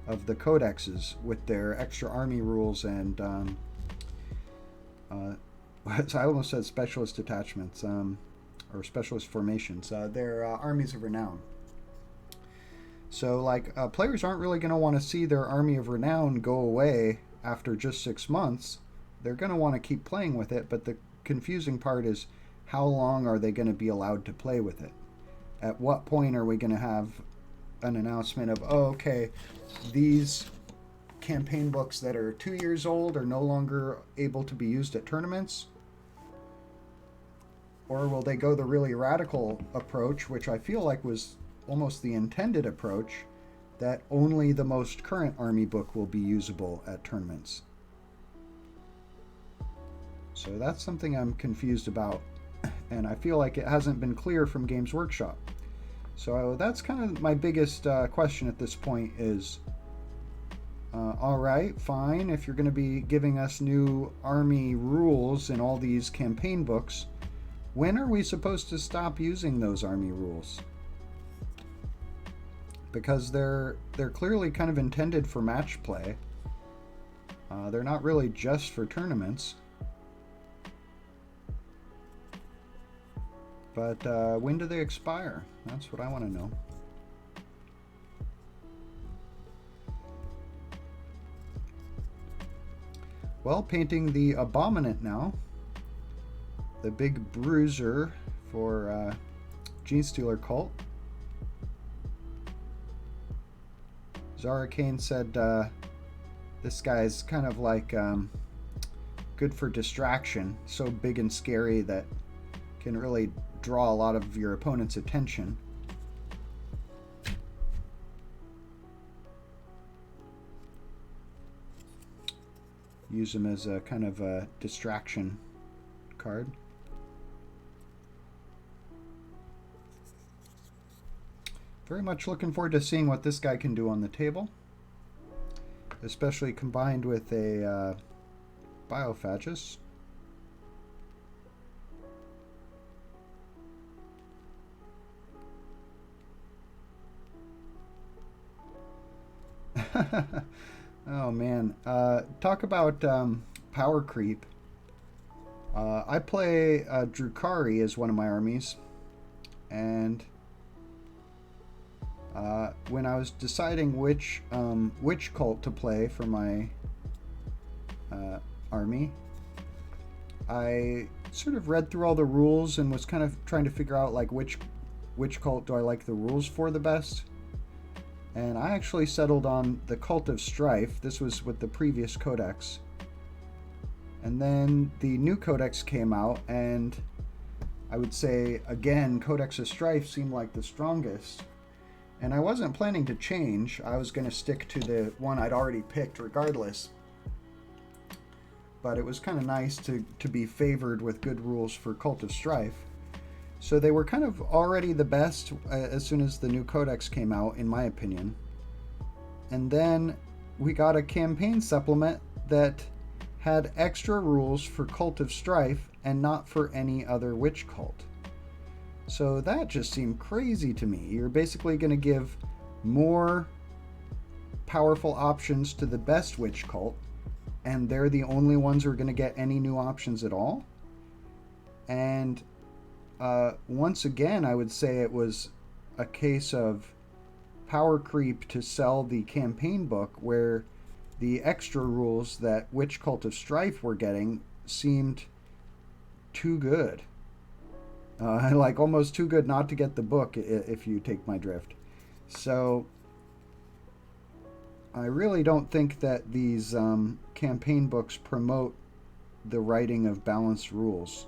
of the codexes with their extra army rules and I almost said specialist detachments, or specialist formations. They're armies of renown. So, like, players aren't really going to want to see their army of renown go away after just 6 months. They're going to want to keep playing with it, but the confusing part is, how long are they going to be allowed to play with it? At what point are we going to have an announcement of, oh, okay, these campaign books that are 2 years old are no longer able to be used at tournaments? Or will they go the really radical approach, which I feel like was almost the intended approach, that only the most current army book will be usable at tournaments? So that's something I'm confused about, and I feel like it hasn't been clear from Games Workshop. So that's kind of my biggest question at this point is, all right, fine, if you're going to be giving us new army rules in all these campaign books, when are we supposed to stop using those army rules? because they're clearly kind of intended for match play. They're not really just for tournaments. But when do they expire? That's what I want to know. Well, painting the Abominant now. The big bruiser for Genestealer Cult. Zara Kane said this guy's kind of like good for distraction. So big and scary that can really draw a lot of your opponent's attention. Use him as a kind of a distraction card. Very much looking forward to seeing what this guy can do on the table, especially combined with a Biophagus. Oh man, talk about power creep. I play Drukhari as one of my armies, and when I was deciding which cult to play for my army, I sort of read through all the rules and was kind of trying to figure out like which cult do I like the rules for the best. And I actually settled on the Cult of Strife. This was with the previous codex. And then the new codex came out, and I would say, again, Codex of Strife seemed like the strongest. And I wasn't planning to change. I was going to stick to the one I'd already picked regardless. But it was kind of nice to be favored with good rules for Cult of Strife. So they were kind of already the best as soon as the new codex came out, in my opinion. And then we got a campaign supplement that had extra rules for Cult of Strife and not for any other witch cult. So that just seemed crazy to me. You're basically going to give more powerful options to the best witch cult, and they're the only ones who are going to get any new options at all. And once again, I would say it was a case of power creep to sell the campaign book, where the extra rules that Witch Cult of Strife were getting seemed too good. Like almost too good not to get the book, if you take my drift. So I really don't think that these campaign books promote the writing of balanced rules,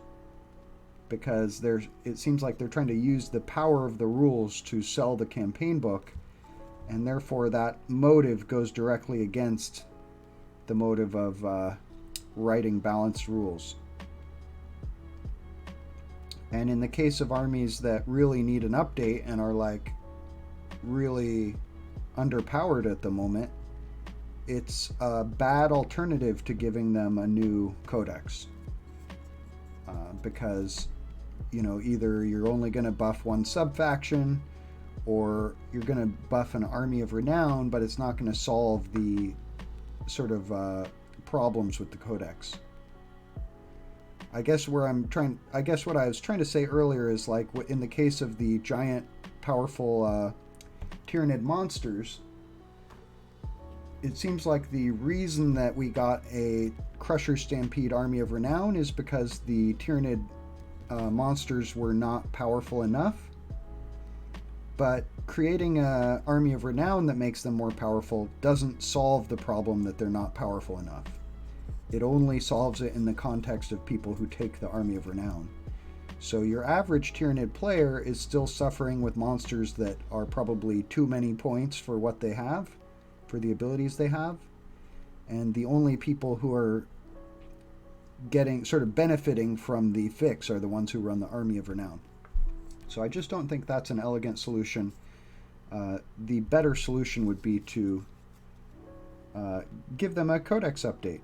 because it seems like they're trying to use the power of the rules to sell the campaign book, and therefore that motive goes directly against the motive of writing balanced rules. And in the case of armies that really need an update and are like really underpowered at the moment, it's a bad alternative to giving them a new codex, because either you're only going to buff one sub-faction, or you're going to buff an army of renown, but it's not going to solve the sort of problems with the codex. I guess what I was trying to say earlier is, like, in the case of the giant, powerful Tyranid monsters, it seems like the reason that we got a Crusher Stampede Army of Renown is because the Tyranid monsters were not powerful enough. But creating an Army of Renown that makes them more powerful doesn't solve the problem that they're not powerful enough. It only solves it in the context of people who take the Army of Renown. So your average Tyranid player is still suffering with monsters that are probably too many points for what they have, for the abilities they have. And the only people who are benefiting from the fix are the ones who run the Army of Renown. So I just don't think that's an elegant solution. The better solution would be to give them a codex update.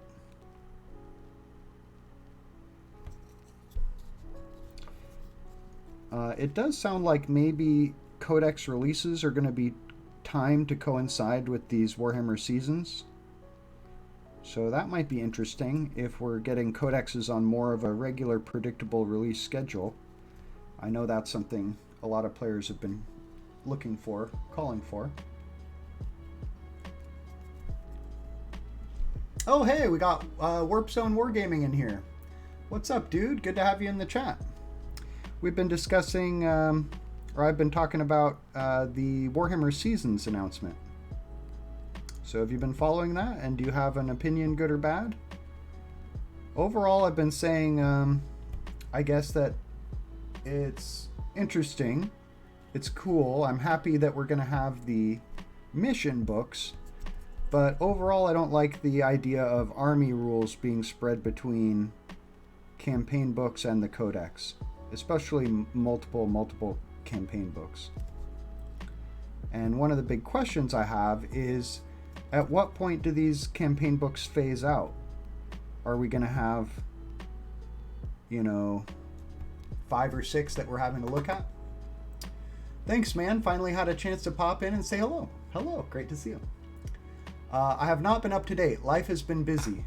It does sound like maybe codex releases are going to be time to coincide with these Warhammer Seasons. So that might be interesting if we're getting codexes on more of a regular, predictable release schedule. I know that's something a lot of players have been looking for, calling for. Oh, hey, we got Warp Zone Wargaming in here. What's up, dude? Good to have you in the chat. We've been discussing, or I've been talking about the Warhammer Seasons announcement. So have you been following that, and do you have an opinion, good or bad? Overall, I've been saying, I guess that it's interesting. It's cool. I'm happy that we're going to have the mission books. But overall, I don't like the idea of army rules being spread between campaign books and the codex, especially multiple campaign books. And one of the big questions I have is, at what point do these campaign books phase out? Are we going to have, 5 or 6 that we're having to look at? Thanks, man. Finally had a chance to pop in and say hello. Hello, great to see you. I have not been up to date. Life has been busy.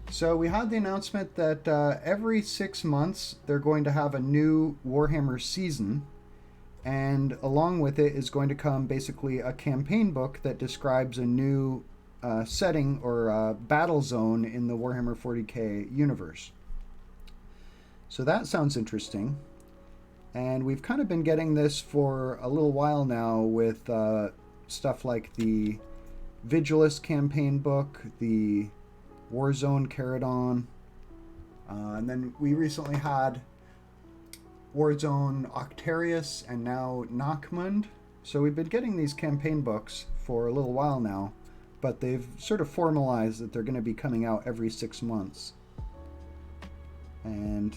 So we had the announcement that every 6 months they're going to have a new Warhammer season, and along with it is going to come basically a campaign book that describes a new setting or battle zone in the Warhammer 40k universe. So that sounds interesting. And we've kind of been getting this for a little while now with stuff like the Vigilus campaign book, the Warzone Caradon, and then we recently had Warzone Octarius and now Nachmund. So we've been getting these campaign books for a little while now, but they've sort of formalized that they're going to be coming out every 6 months. And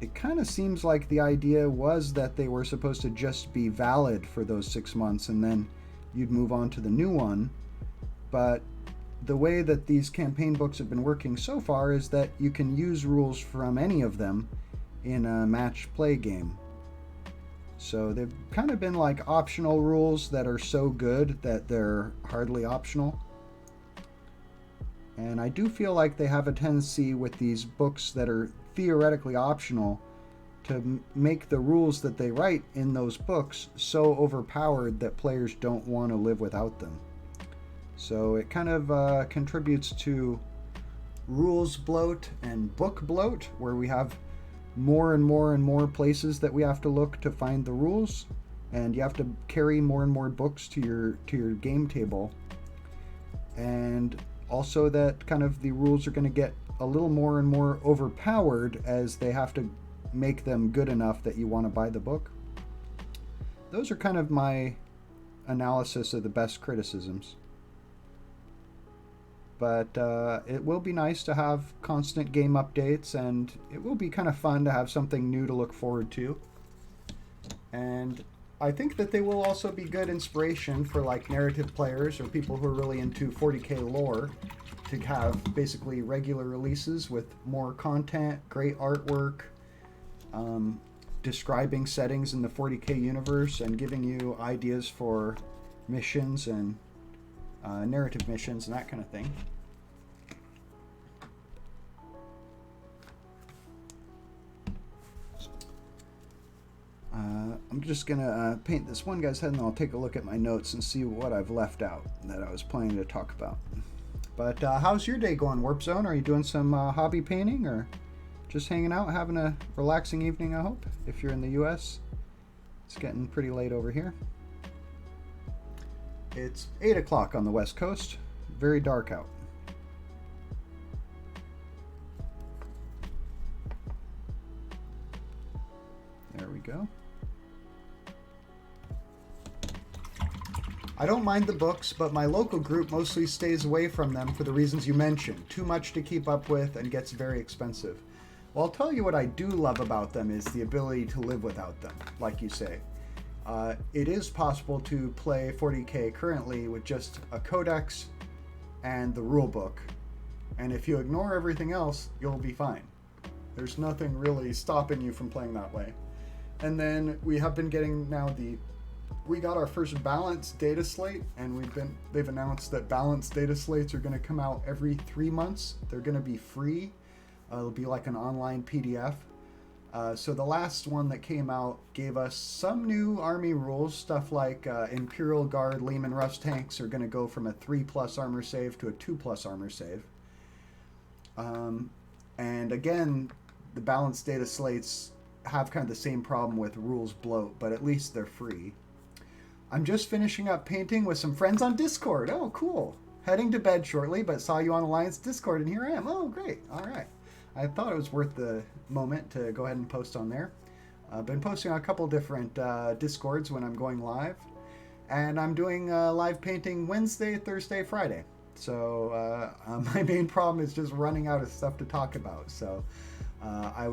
it kind of seems like the idea was that they were supposed to just be valid for those 6 months and then you'd move on to the new one. But the way that these campaign books have been working so far is that you can use rules from any of them in a match play game. So they've kind of been like optional rules that are so good that they're hardly optional. And I do feel like they have a tendency with these books that are theoretically optional to make the rules that they write in those books so overpowered that players don't want to live without them. So it kind of contributes to rules bloat and book bloat, where we have more and more places that we have to look to find the rules, and you have to carry more and more books to your game table. And also that kind of the rules are going to get a little more and more overpowered as they have to make them good enough that you want to buy the book. Those are kind of my analysis of the best criticisms. But it will be nice to have constant game updates, and it will be kind of fun to have something new to look forward to. And I think that they will also be good inspiration for like narrative players or people who are really into 40k lore, to have basically regular releases with more content, great artwork, describing settings in the 40k universe and giving you ideas for missions and narrative missions and that kind of thing. I'm just gonna paint this one guy's head, and I'll take a look at my notes and see what I've left out that I was planning to talk about. But how's your day going, Warp Zone? Are you doing some hobby painting, or just hanging out, having a relaxing evening, I hope, if you're in the US? It's getting pretty late over here. It's 8 o'clock on the West Coast. Very dark out. There we go. I don't mind the books, but my local group mostly stays away from them for the reasons you mentioned. Too much to keep up with and gets very expensive. Well, I'll tell you what I do love about them is the ability to live without them, like you say. It is possible to play 40k currently with just a codex and the rulebook. And if you ignore everything else, you'll be fine. There's nothing really stopping you from playing that way. And then we have been getting now the we got our first balanced data slate, and they've announced that balanced data slates are going to come out every 3 months. They're going to be free. It'll be like an online PDF. So the last one that came out gave us some new army rules, stuff like Imperial Guard Lehman Russ tanks are going to go from a 3+ armor save to a 2+ armor save. And again, the balanced data slates have kind of the same problem with rules bloat, but at least they're free. I'm just finishing up painting with some friends on Discord. Oh, cool. Heading to bed shortly, but saw you on Alliance Discord, and here I am. Oh, great. All right. I thought it was worth the moment to go ahead and post on there. I've been posting on a couple different Discords when I'm going live. And I'm doing live painting Wednesday, Thursday, Friday. So my main problem is just running out of stuff to talk about. So I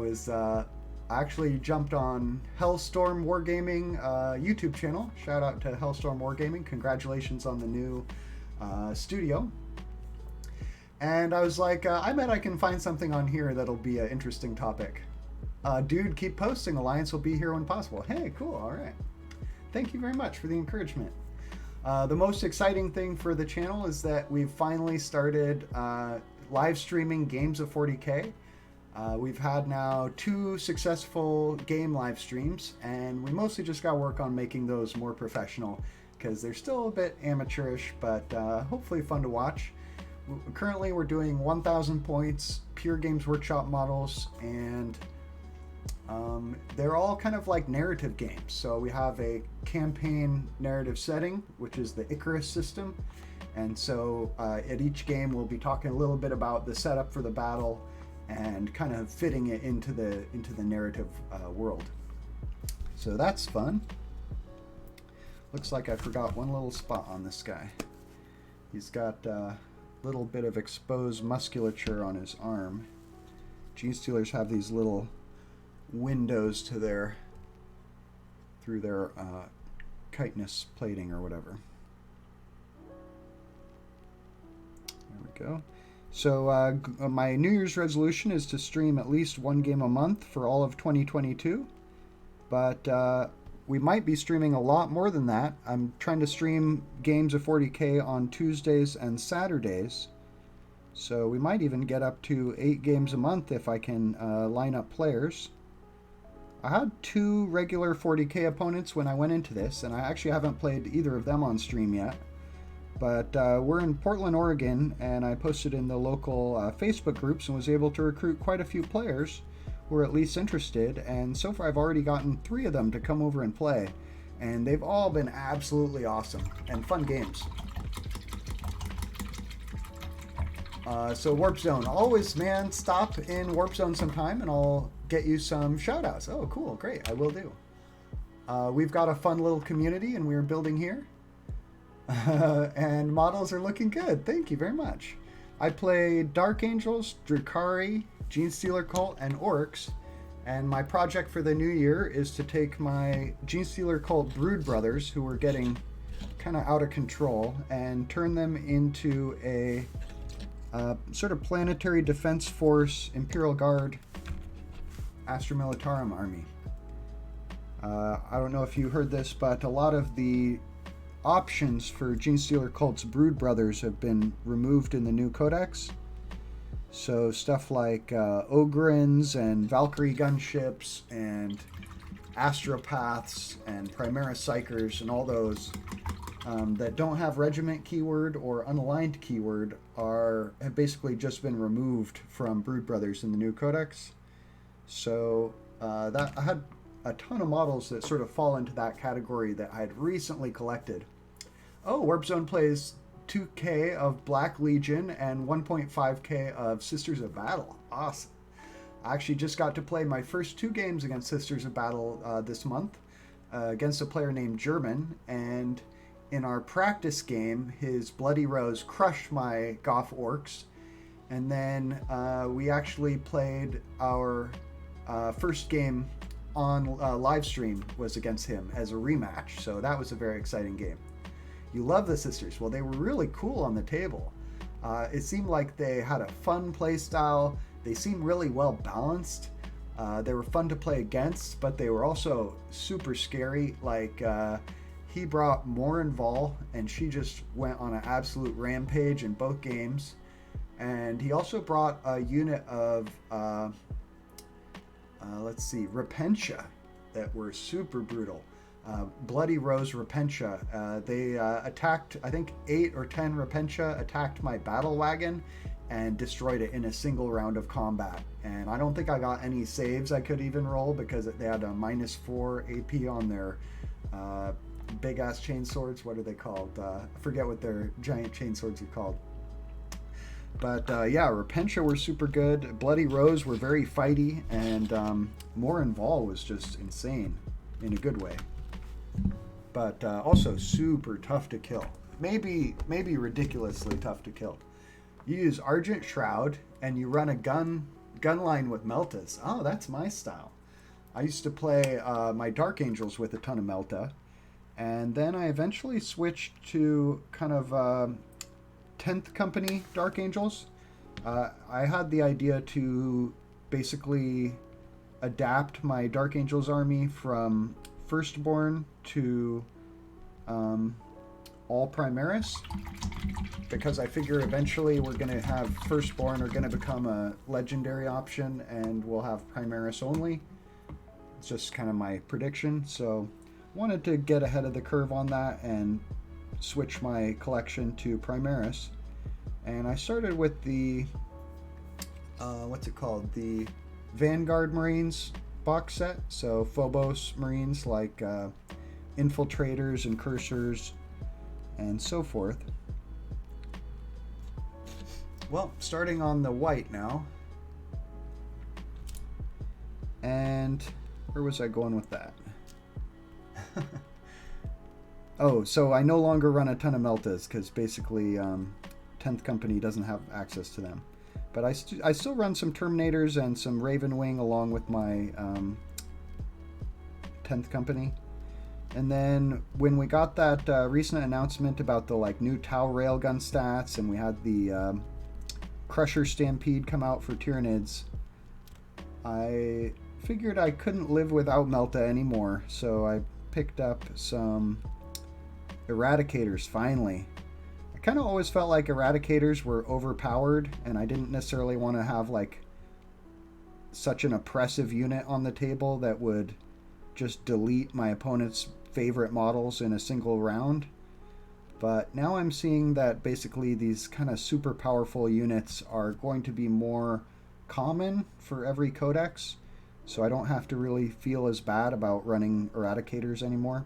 actually jumped on Hellstorm Wargaming YouTube channel. Shout out to Hellstorm Wargaming. Congratulations on the new studio. And I was like, I bet I can find something on here that'll be an interesting topic. Dude, keep posting. Alliance will be here when possible. Hey, cool. All right. Thank you very much for the encouragement. The most exciting thing for the channel is that we've finally started live streaming games of 40K. We've had now 2 successful game live streams, and we mostly just got to work on making those more professional because they're still a bit amateurish, but hopefully fun to watch. Currently, we're doing 1,000 points, pure Games Workshop models, and they're all kind of like narrative games. So we have a campaign narrative setting, which is the Icarus system. And so at each game, we'll be talking a little bit about the setup for the battle and kind of fitting it into the narrative world. So that's fun. Looks like I forgot one little spot on this guy. He's got little bit of exposed musculature on his arm. Genestealers have these little windows to through their chitinous plating or whatever. There we go. So my New Year's resolution is to stream at least 1 game a month for all of 2022, but we might be streaming a lot more than that. I'm trying to stream games of 40K on Tuesdays and Saturdays. So we might even get up to 8 games a month if I can line up players. I had 2 regular 40K opponents when I went into this, and I actually haven't played either of them on stream yet. But we're in Portland, Oregon, and I posted in the local Facebook groups and was able to recruit quite a few players who are at least interested, and so far I've already gotten 3 of them to come over and play, and they've all been absolutely awesome and fun games. So Warp Zone, always, man, stop in Warp Zone sometime and I'll get you some shout outs. Oh, cool, great, I will do. We've got a fun little community and we're building here. And models are looking good, thank you very much. I play Dark Angels, Drukhari, Genestealer Cult, and Orcs, and my project for the new year is to take my Genestealer Cult Brood Brothers, who were getting kind of out of control, and turn them into a sort of planetary defense force Imperial Guard Astra Militarum army. I don't know if you heard this, but a lot of the options for Genestealer Cult's Brood Brothers have been removed in the new codex. So stuff like Ogrins and Valkyrie gunships and Astropaths and Primera Psychers and all those that don't have regiment keyword or unaligned keyword have basically just been removed from Brood Brothers in the new codex. So that I had a ton of models that sort of fall into that category that I had recently collected. Oh, Warp Zone plays 2K of Black Legion and 1.5K of Sisters of Battle. Awesome. I actually just got to play my first 2 games against Sisters of Battle this month against a player named German, and in our practice game, his Bloody Rose crushed my Goth Orcs, and then we actually played our first game on live stream was against him as a rematch, so that was a very exciting game. You love the Sisters. Well, they were really cool on the table. It seemed like they had a fun play style. They seemed really well balanced. They were fun to play against, but they were also super scary. Like he brought Morin Vol, and she just went on an absolute rampage in both games. And he also brought a unit of, let's see, Repentia that were super brutal. Bloody Rose Repentia. They attacked, I think 8 or 10 Repentia attacked my battle wagon and destroyed it in a single round of combat. And I don't think I got any saves I could even roll because they had a -4 AP on their big ass chain swords. What are they called? I forget what their giant chain swords are called. But yeah, Repentia were super good. Bloody Rose were very fighty, and Morin Vol was just insane in a good way. But also super tough to kill. Maybe ridiculously tough to kill. You use Argent Shroud, and you run a gun line with Meltas. Oh, that's my style. I used to play my Dark Angels with a ton of Melta, and then I eventually switched to kind of 10th Company Dark Angels. I had the idea to basically adapt my Dark Angels army from Firstborn to all Primaris, because I figure eventually we're going to have Firstborn are going to become a legendary option and we'll have Primaris only. It's just kind of my prediction. So wanted to get ahead of the curve on that and switch my collection to Primaris. And I started with the what's it called? The Vanguard Marines box set. So Phobos Marines like infiltrators and cursors and so forth. Well, starting on the white now. And where was I going with that? Oh, so I no longer run a ton of Meltas because basically 10th Company doesn't have access to them. But I still run some Terminators and some Ravenwing along with my 10th Company. And then when we got that recent announcement about the new Tau Railgun stats, and we had the Crusher Stampede come out for Tyranids, I figured I couldn't live without Melta anymore, so I picked up some Eradicators finally. I kind of always felt like Eradicators were overpowered, and I didn't necessarily want to have such an oppressive unit on the table that would just delete my opponent's favorite models in a single round. But now I'm seeing that basically these kind of super powerful units are going to be more common for every codex, so I don't have to really feel as bad about running Eradicators anymore.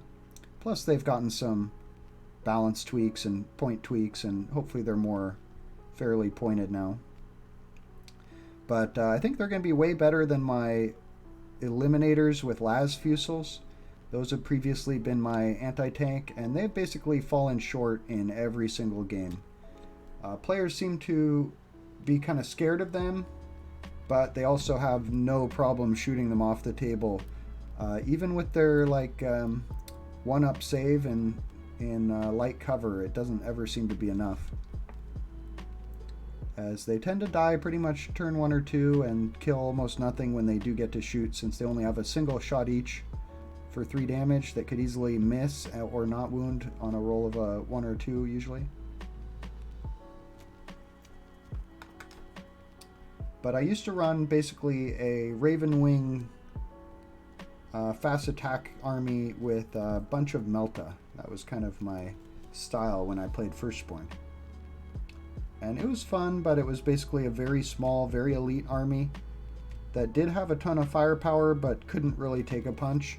Plus they've gotten some balance tweaks and point tweaks, and hopefully they're more fairly pointed now. But I think they're going to be way better than my Eliminators with Las Fusils. Those have previously been my anti-tank, and they've basically fallen short in every single game. Players seem to be kind of scared of them, but they also have no problem shooting them off the table. Even with their 1-up save and in light cover, it doesn't ever seem to be enough, as they tend to die pretty much turn 1 or 2 and kill almost nothing when they do get to shoot, since they only have a single shot each for 3 damage that could easily miss or not wound on a roll of a 1 or 2 usually. But I used to run basically a Ravenwing fast attack army with a bunch of Melta. That was kind of my style when I played Firstborn. And it was fun, but it was basically a very small, very elite army that did have a ton of firepower but couldn't really take a punch.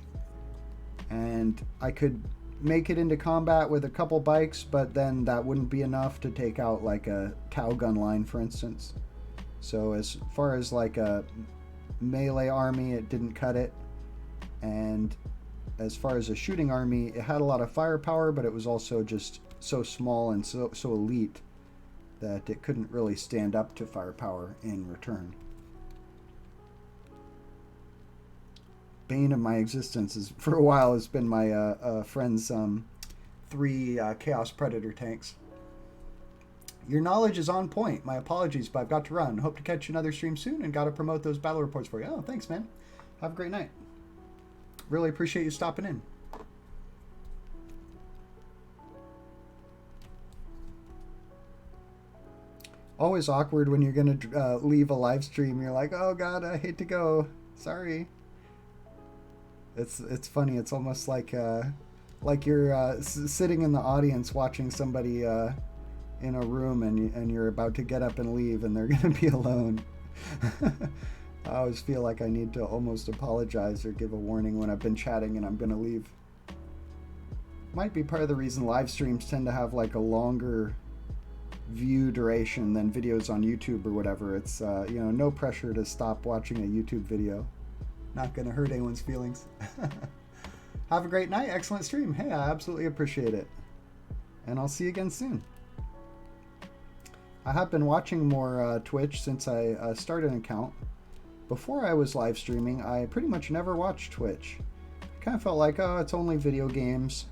And I could make it into combat with a couple bikes, but then that wouldn't be enough to take out a Tau gun line, for instance. So as far as a melee army, it didn't cut it. And as far as a shooting army, it had a lot of firepower, but it was also just so small and so elite that it couldn't really stand up to firepower in return. Bane of my existence is, for a while, has been my friend's 3 Chaos Predator tanks. Your knowledge is on point. My apologies, but I've got to run. Hope to catch you another stream soon, and got to promote those battle reports for you. Oh, thanks, man. Have a great night. Really appreciate you stopping in. Always awkward when you're gonna leave a live stream. You're like, oh god, I hate to go. Sorry. It's funny. It's almost like you're sitting in the audience watching somebody in a room, and you're about to get up and leave, and they're gonna be alone. I always feel like I need to almost apologize or give a warning when I've been chatting and I'm gonna leave. Might be part of the reason live streams tend to have like a longer view duration than videos on YouTube or whatever. It's no pressure to stop watching a YouTube video. Not gonna hurt anyone's feelings. Have a great night. Excellent stream. Hey, I absolutely appreciate it. And I'll see you again soon. I have been watching more Twitch since I started an account. Before I was live streaming, I pretty much never watched Twitch. Kind of felt like, oh, it's only video games.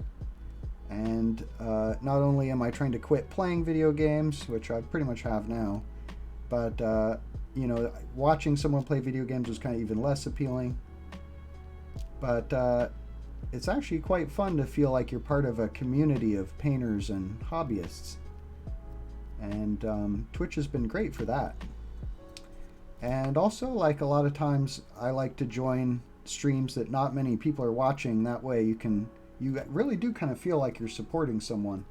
And not only am I trying to quit playing video games, which I pretty much have now, but watching someone play video games was kind of even less appealing. But it's actually quite fun to feel like you're part of a community of painters and hobbyists. And Twitch has been great for that. And also, like, a lot of times I like to join streams that not many people are watching. That way you really do kind of feel like you're supporting someone,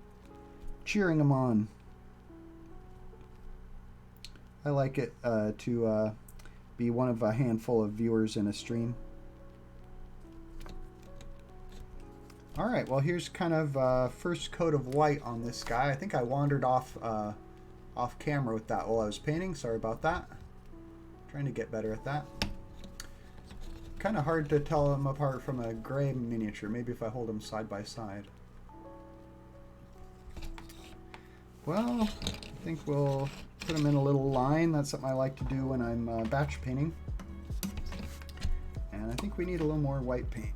cheering them on. I like it to be one of a handful of viewers in a stream. Alright, well, here's kind of first coat of white on this guy. I think I wandered off camera with that while I was painting. Sorry about that. Trying to get better at that. Kind of hard to tell them apart from a gray miniature. Maybe if I hold them side by side. Well, I think we'll put them in a little line. That's something I like to do when I'm batch painting. And I think we need a little more white paint.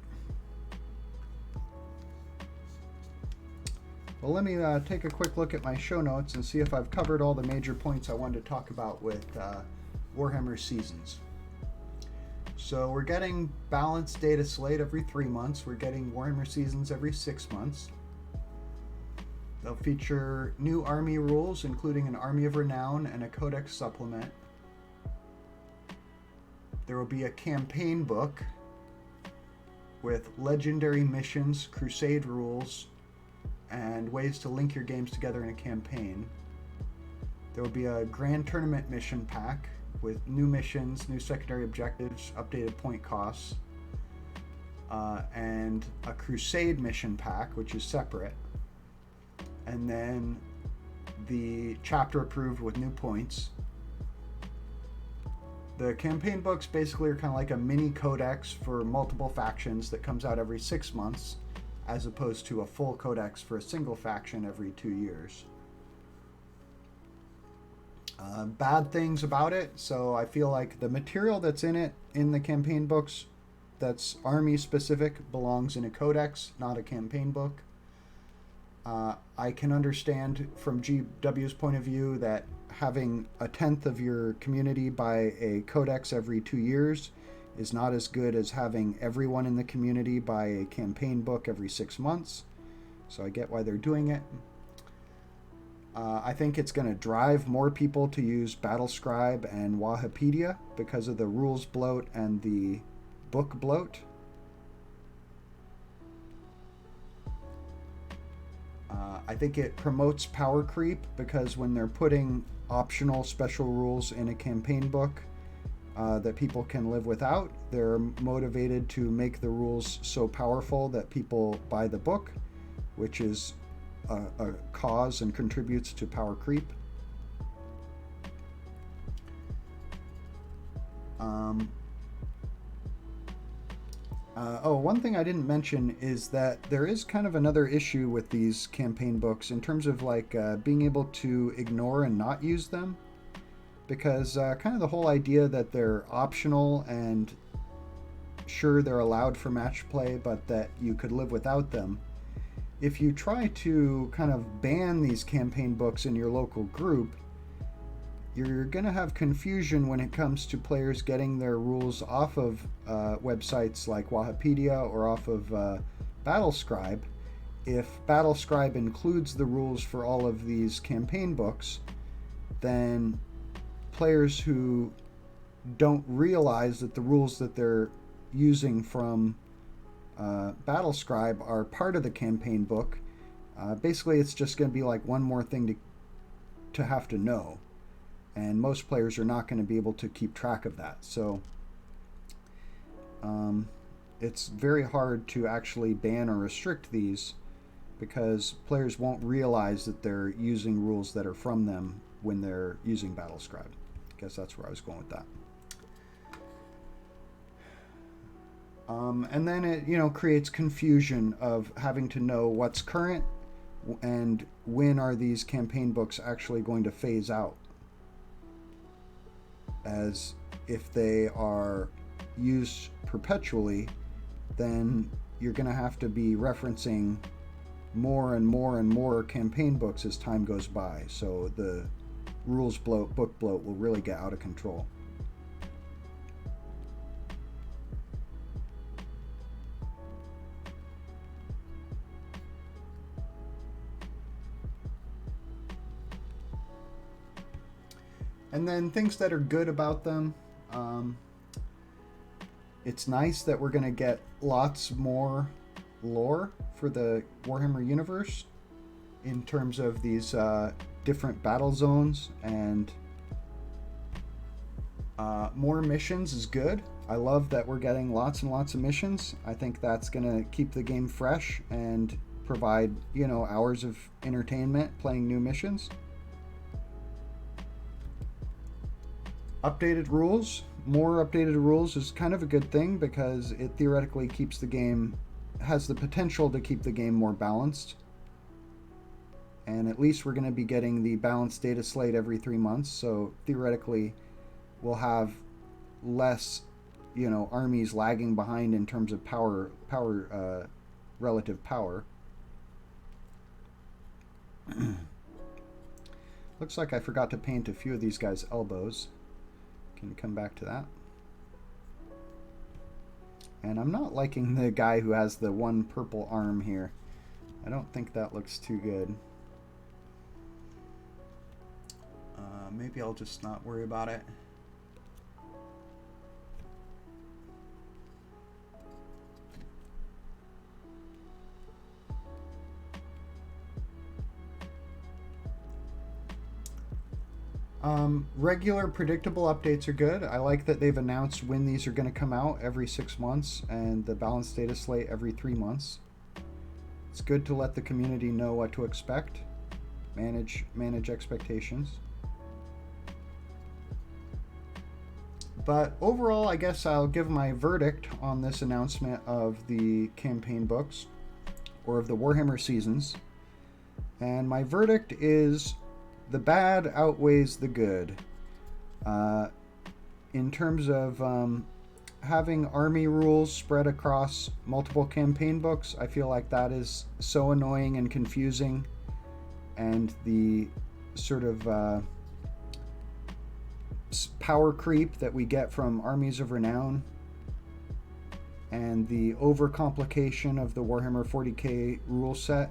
Well, let me take a quick look at my show notes and see if I've covered all the major points I wanted to talk about with Warhammer Seasons. So we're getting balanced data slate every 3 months. We're getting Warhammer Seasons every 6 months. They'll feature new army rules, including an Army of Renown and a Codex supplement. There will be a campaign book with legendary missions, crusade rules, and ways to link your games together in a campaign. There will be a Grand Tournament mission pack with new missions, new secondary objectives, updated point costs, and a Crusade mission pack, which is separate. And then the chapter approved with new points. The campaign books basically are kind of like a mini codex for multiple factions that comes out every 6 months, as opposed to a full codex for a single faction every 2 years. Bad things about it, so I feel like the material that's in it, in the campaign books, that's army specific, belongs in a codex, not a campaign book. I can understand from GW's point of view that having a tenth of your community buy a codex every 2 years is not as good as having everyone in the community buy a campaign book every 6 months. So I get why they're doing it. I think it's going to drive more people to use Battlescribe and Wahapedia because of the rules bloat and the book bloat. I think it promotes power creep because when they're putting optional special rules in a campaign book that people can live without, they're motivated to make the rules so powerful that people buy the book, which is a cause and contributes to power creep. One thing I didn't mention is that there is kind of another issue with these campaign books in terms of like being able to ignore and not use them, because kind of the whole idea that they're optional and sure they're allowed for match play, but that you could live without them. If you try to kind of ban these campaign books in your local group, you're going to have confusion when it comes to players getting their rules off of websites like Wahapedia or off of Battlescribe. If Battlescribe includes the rules for all of these campaign books, then players who don't realize that the rules that they're using from Battlescribe are part of the campaign book, basically it's just going to be like one more thing to have to know. And most players are not going to be able to keep track of that. So it's very hard to actually ban or restrict these because players won't realize that they're using rules that are from them when they're using Battlescribe. I guess that's where I was going with that. And then it, creates confusion of having to know what's current and when are these campaign books actually going to phase out. As if they are used perpetually, then you're going to have to be referencing more and more and more campaign books as time goes by. So the rules bloat, book bloat will really get out of control. And then things that are good about them. It's nice that we're going to get lots more lore for the Warhammer universe in terms of these different battle zones, and more missions is good. I love that we're getting lots and lots of missions. I think that's going to keep the game fresh and provide, hours of entertainment playing new missions. Updated rules. More updated rules is kind of a good thing because it theoretically keeps the game, has the potential to keep the game more balanced. And at least we're going to be getting the balanced data slate every 3 months, so theoretically we'll have less, armies lagging behind in terms of relative power. Looks like I forgot to paint a few of these guys' elbows. Can come back to that. And I'm not liking the guy who has the one purple arm here. I don't think that looks too good. Maybe I'll just not worry about it. Regular predictable updates are good. I like that they've announced when these are going to come out every 6 months and the balanced data slate every 3 months. It's good to let the community know what to expect, manage expectations. But overall, I guess I'll give my verdict on this announcement of the campaign books, or of the Warhammer Seasons. And my verdict is the bad outweighs the good. In terms of having army rules spread across multiple campaign books, I feel like that is so annoying and confusing, and the sort of power creep that we get from Armies of Renown and the overcomplication of the Warhammer 40k rule set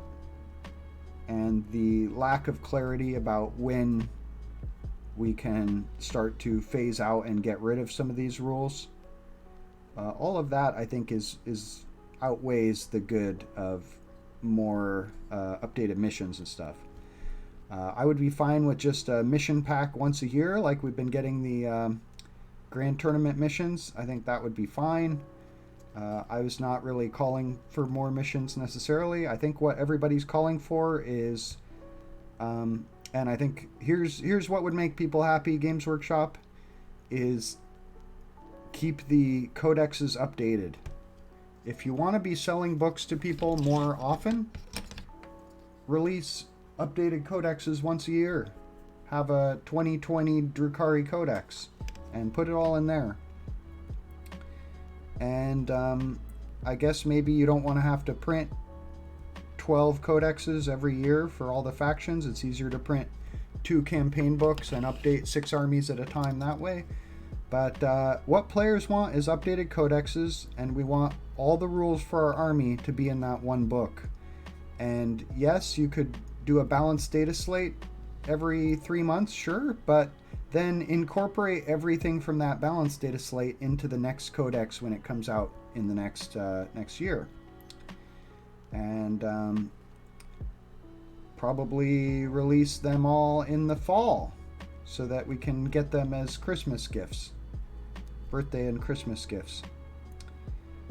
and the lack of clarity about when we can start to phase out and get rid of some of these rules. All of that, I think, is outweighs the good of more updated missions and stuff. I would be fine with just a mission pack once a year, like we've been getting the Grand Tournament missions. I think that would be fine. I was not really calling for more missions necessarily. I think what everybody's calling for is, and I think here's what would make people happy, Games Workshop, is keep the codexes updated. If you want to be selling books to people more often, release updated codexes once a year. Have a 2020 Drukhari codex and put it all in there. And I guess maybe you don't want to have to print 12 codexes every year for all the factions. It's easier to print 2 campaign books and update 6 armies at a time that way. But what players want is updated codexes, and we want all the rules for our army to be in that one book. And yes, you could do a balanced data slate every 3 months, sure, but then incorporate everything from that balance data slate into the next codex when it comes out in the next year. And probably release them all in the fall so that we can get them as Christmas gifts, birthday and Christmas gifts.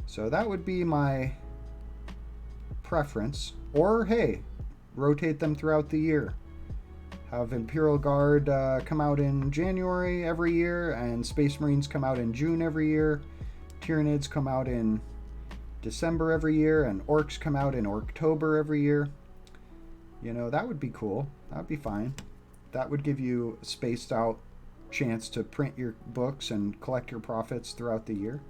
So that would be my preference. Or hey, rotate them throughout the year. Have Imperial Guard come out in January every year, and Space Marines come out in June every year. Tyranids come out in December every year, and Orcs come out in October every year. You know, that would be cool. That would be fine. That would give you a spaced out chance to print your books and collect your profits throughout the year.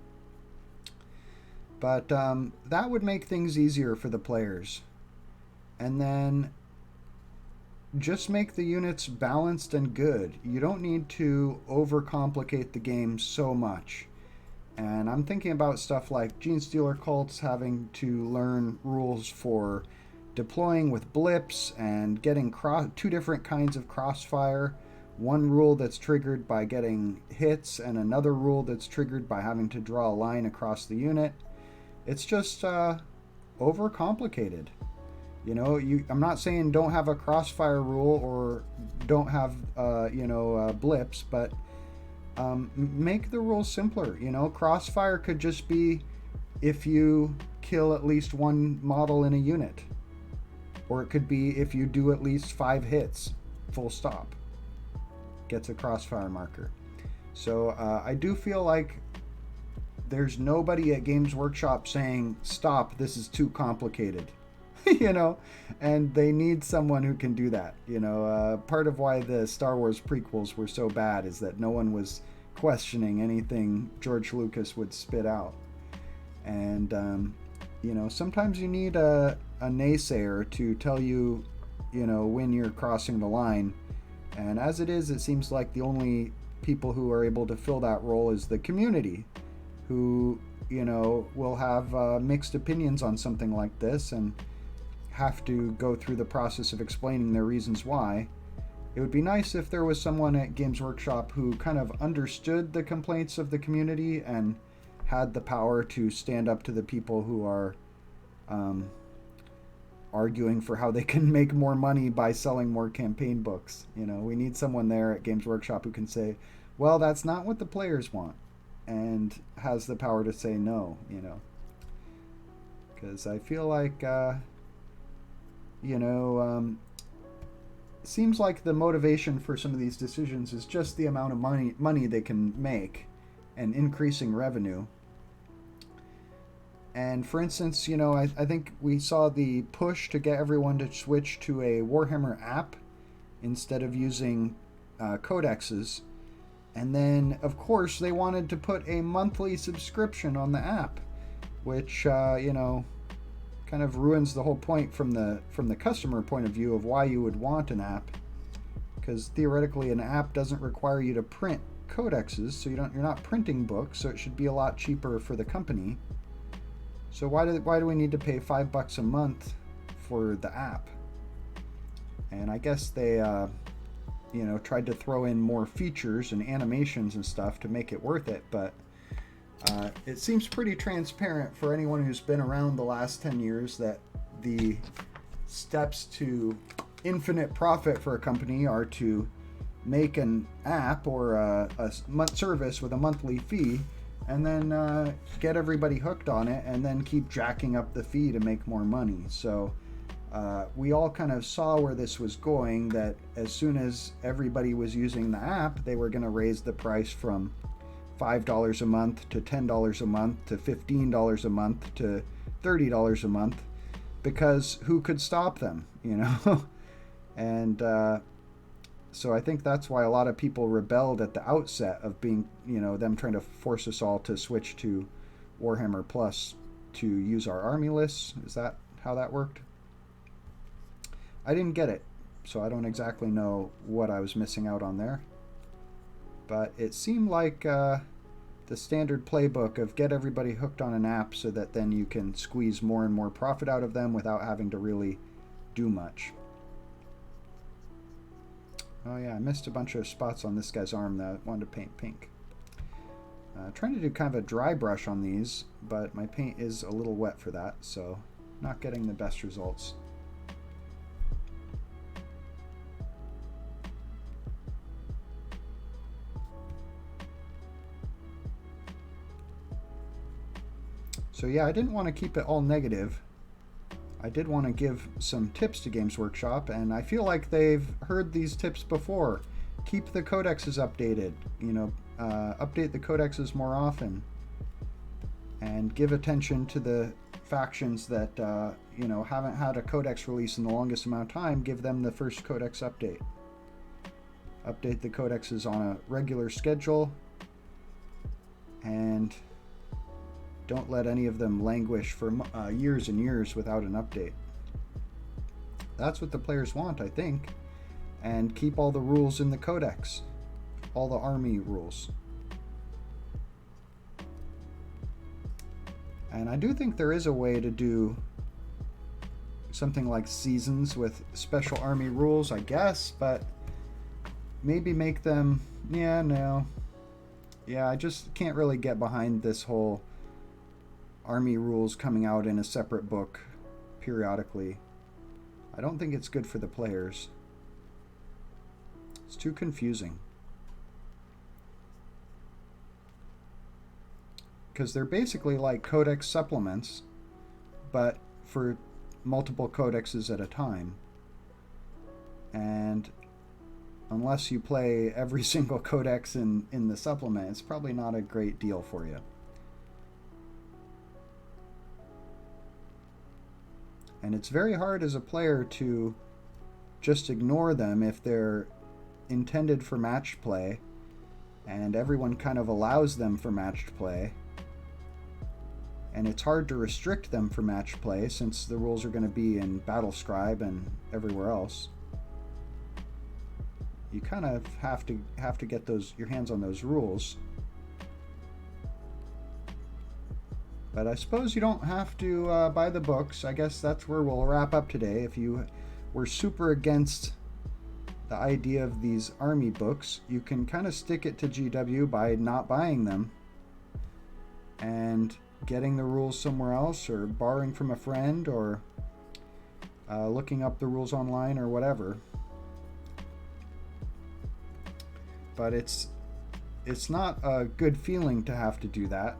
But that would make things easier for the players. And then just make the units balanced and good. You don't need to overcomplicate the game so much. And I'm thinking about stuff like Genestealer cults having to learn rules for deploying with blips and getting two different kinds of crossfire. One rule that's triggered by getting hits and another rule that's triggered by having to draw a line across the unit. It's just overcomplicated. You know, I'm not saying don't have a crossfire rule or don't have, blips, but make the rules simpler. You know, crossfire could just be if you kill at least one model in a unit. Or it could be if you do at least 5 hits, full stop. Gets a crossfire marker. So I do feel like there's nobody at Games Workshop saying, stop, this is too complicated. You know, and they need someone who can do that. You know, part of why the Star Wars prequels were so bad is that no one was questioning anything George Lucas would spit out. And, you know, sometimes you need a naysayer to tell you, you know, when you're crossing the line. And as it is, it seems like the only people who are able to fill that role is the community, who, you know, will have mixed opinions on something like this and have to go through the process of explaining their reasons why. It would be nice if there was someone at Games Workshop who kind of understood the complaints of the community and had the power to stand up to the people who are arguing for how they can make more money by selling more campaign books. You know, we need someone there at Games Workshop who can say, well, that's not what the players want, and has the power to say no, you know. Because I feel like seems like the motivation for some of these decisions is just the amount of money they can make and increasing revenue. And for instance, you know, I think we saw the push to get everyone to switch to a Warhammer app instead of using codexes. And then, of course, they wanted to put a monthly subscription on the app, which, you know, kind of ruins the whole point from the customer point of view of why you would want an app, because theoretically an app doesn't require you to print codexes, so you're not printing books, so it should be a lot cheaper for the company. So why do we need to pay $5 a month for the app? And I guess they tried to throw in more features and animations and stuff to make it worth it, but it seems pretty transparent for anyone who's been around the last 10 years that the steps to infinite profit for a company are to make an app or a service with a monthly fee, and then get everybody hooked on it, and then keep jacking up the fee to make more money. So we all kind of saw where this was going, that as soon as everybody was using the app, they were going to raise the price from $5 a month to $10 a month to $15 a month to $30 a month, because who could stop them, you know? And so I think that's why a lot of people rebelled at the outset of being, you know, them trying to force us all to switch to Warhammer Plus to use our army lists. Is that how that worked? I didn't get it, so I don't exactly know what I was missing out on there. But it seemed like the standard playbook of get everybody hooked on an app so that then you can squeeze more and more profit out of them without having to really do much. Oh yeah, I missed a bunch of spots on this guy's arm that I wanted to paint pink. Trying to do kind of a dry brush on these, but my paint is a little wet for that, so not getting the best results. So yeah, I didn't want to keep it all negative. I did want to give some tips to Games Workshop, and I feel like they've heard these tips before. Keep the codexes updated, update the codexes more often, and give attention to the factions that haven't had a codex release in the longest amount of time. Give them the first codex update. Update the codexes on a regular schedule, and don't let any of them languish for years and years without an update. That's what the players want, I think. And keep all the rules in the codex, all the army rules. And I do think there is a way to do something like Seasons with special army rules, I guess, but maybe make them, I just can't really get behind this whole army rules coming out in a separate book periodically. I don't think it's good for the players. It's too confusing. Because they're basically like codex supplements, but for multiple codexes at a time. And unless you play every single codex in the supplement, it's probably not a great deal for you. And it's very hard as a player to just ignore them if they're intended for matched play, and everyone kind of allows them for matched play. And it's hard to restrict them for matched play since the rules are going to be in Battlescribe and everywhere else. You kind of have to get your hands on those rules. But I suppose you don't have to buy the books. I guess that's where we'll wrap up today. If you were super against the idea of these army books, you can kind of stick it to GW by not buying them and getting the rules somewhere else, or borrowing from a friend, or looking up the rules online, or whatever. But it's not a good feeling to have to do that.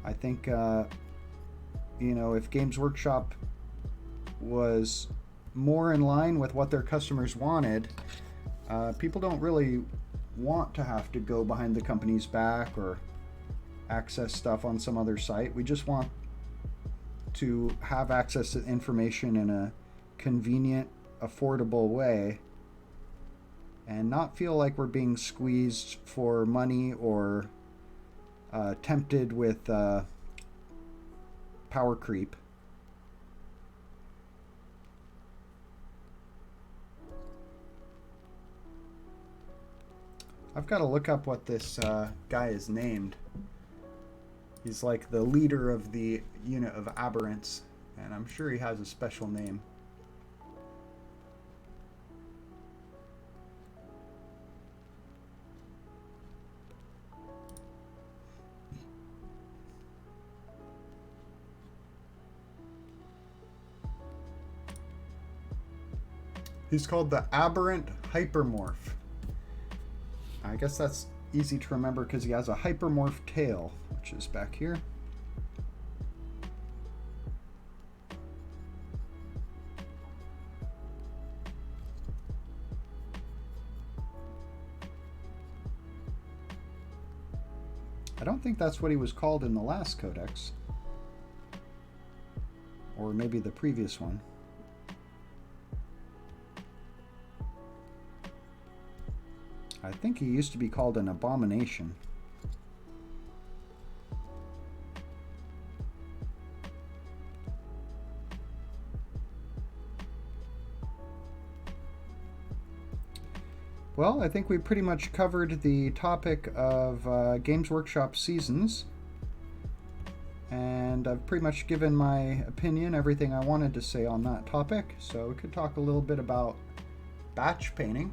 I think, if Games Workshop was more in line with what their customers wanted, people don't really want to have to go behind the company's back or access stuff on some other site. We just want to have access to information in a convenient, affordable way and not feel like we're being squeezed for money or tempted with power creep. I've got to look up what this guy is named. He's like the leader of the unit of aberrants, and I'm sure he has a special name. He's called the Aberrant Hypermorph. I guess that's easy to remember because he has a hypermorph tail, which is back here. I don't think that's what he was called in the last codex. Or maybe the previous one. I think he used to be called an abomination. Well, I think we pretty much covered the topic of Games Workshop Seasons. And I've pretty much given my opinion, everything I wanted to say on that topic. So we could talk a little bit about batch painting.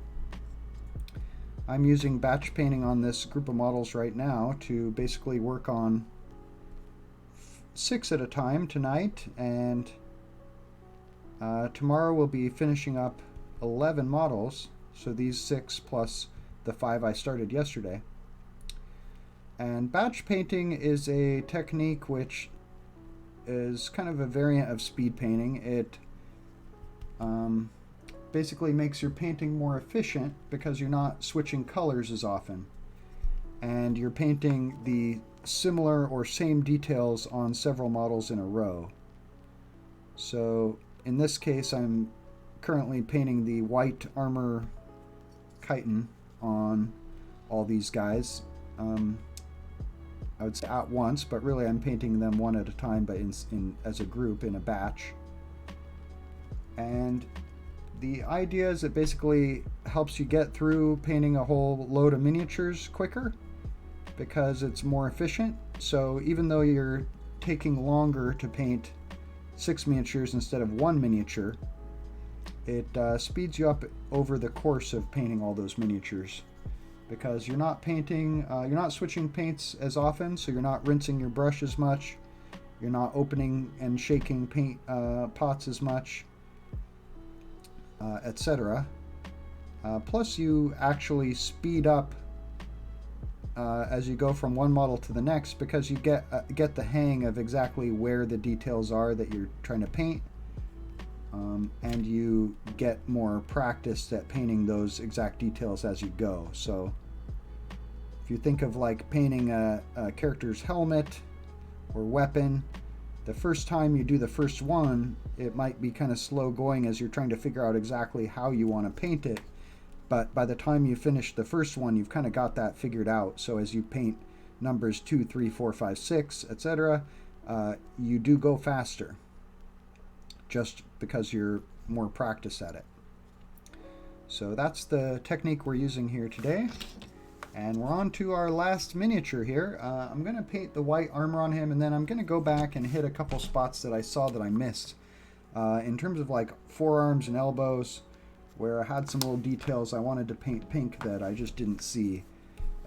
I'm using batch painting on this group of models right now to basically work on 6 at a time tonight, and tomorrow we'll be finishing up 11 models, so these 6 plus the 5 I started yesterday. And batch painting is a technique which is kind of a variant of speed painting. It basically makes your painting more efficient because you're not switching colors as often, and you're painting the similar or same details on several models in a row. So in this case, I'm currently painting the white armor chitin on all these guys. I would say at once, but really I'm painting them one at a time, but as a group in a batch. And the idea is it basically helps you get through painting a whole load of miniatures quicker because it's more efficient. So even though you're taking longer to paint 6 miniatures instead of 1 miniature, it speeds you up over the course of painting all those miniatures, because you're not painting, you're not switching paints as often, so you're not rinsing your brush as much, you're not opening and shaking paint pots as much, etc. Plus you actually speed up as you go from one model to the next, because you get the hang of exactly where the details are that you're trying to paint, and you get more practice at painting those exact details as you go. So if you think of like painting a character's helmet or weapon, the first time you do the first one, it might be kind of slow going as you're trying to figure out exactly how you want to paint it. But by the time you finish the first one, you've kind of got that figured out. So as you paint numbers 2, 3, 4, 5, 6, etc., you do go faster, just because you're more practiced at it. So that's the technique we're using here today. And we're on to our last miniature here. I'm going to paint the white armor on him, and then I'm going to go back and hit a couple spots that I saw that I missed. In terms of like forearms and elbows, where I had some little details I wanted to paint pink that I just didn't see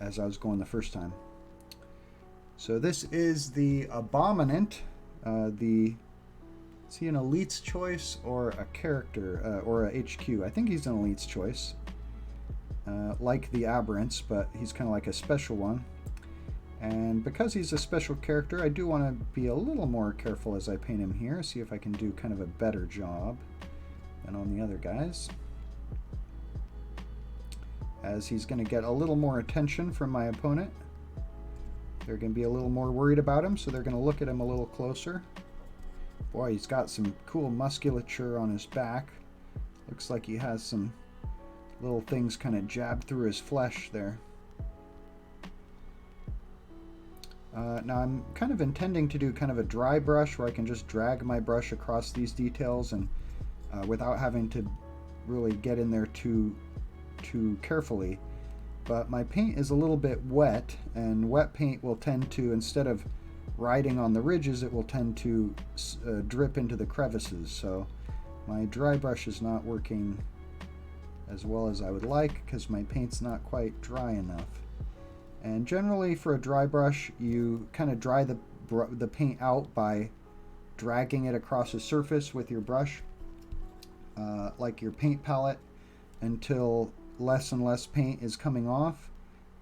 as I was going the first time. So this is the Abominant. Is he an Elite's choice or a character, or a HQ? I think he's an Elite's choice. Like the Aberrants, but he's kind of like a special one. And because he's a special character, I do want to be a little more careful as I paint him here, see if I can do kind of a better job than on the other guys, as he's going to get a little more attention from my opponent. They're going to be a little more worried about him, so they're going to look at him a little closer. Boy, he's got some cool musculature on his back. Looks like he has some little things kind of jabbed through his flesh there. Now I'm kind of intending to do kind of a dry brush where I can just drag my brush across these details, and without having to really get in there too carefully. But my paint is a little bit wet, and wet paint will tend to, instead of riding on the ridges, it will tend to drip into the crevices. So my dry brush is not working as well as I would like because my paint's not quite dry enough. And generally for a dry brush, you kind of dry the paint out by dragging it across a surface with your brush, like your paint palette, until less and less paint is coming off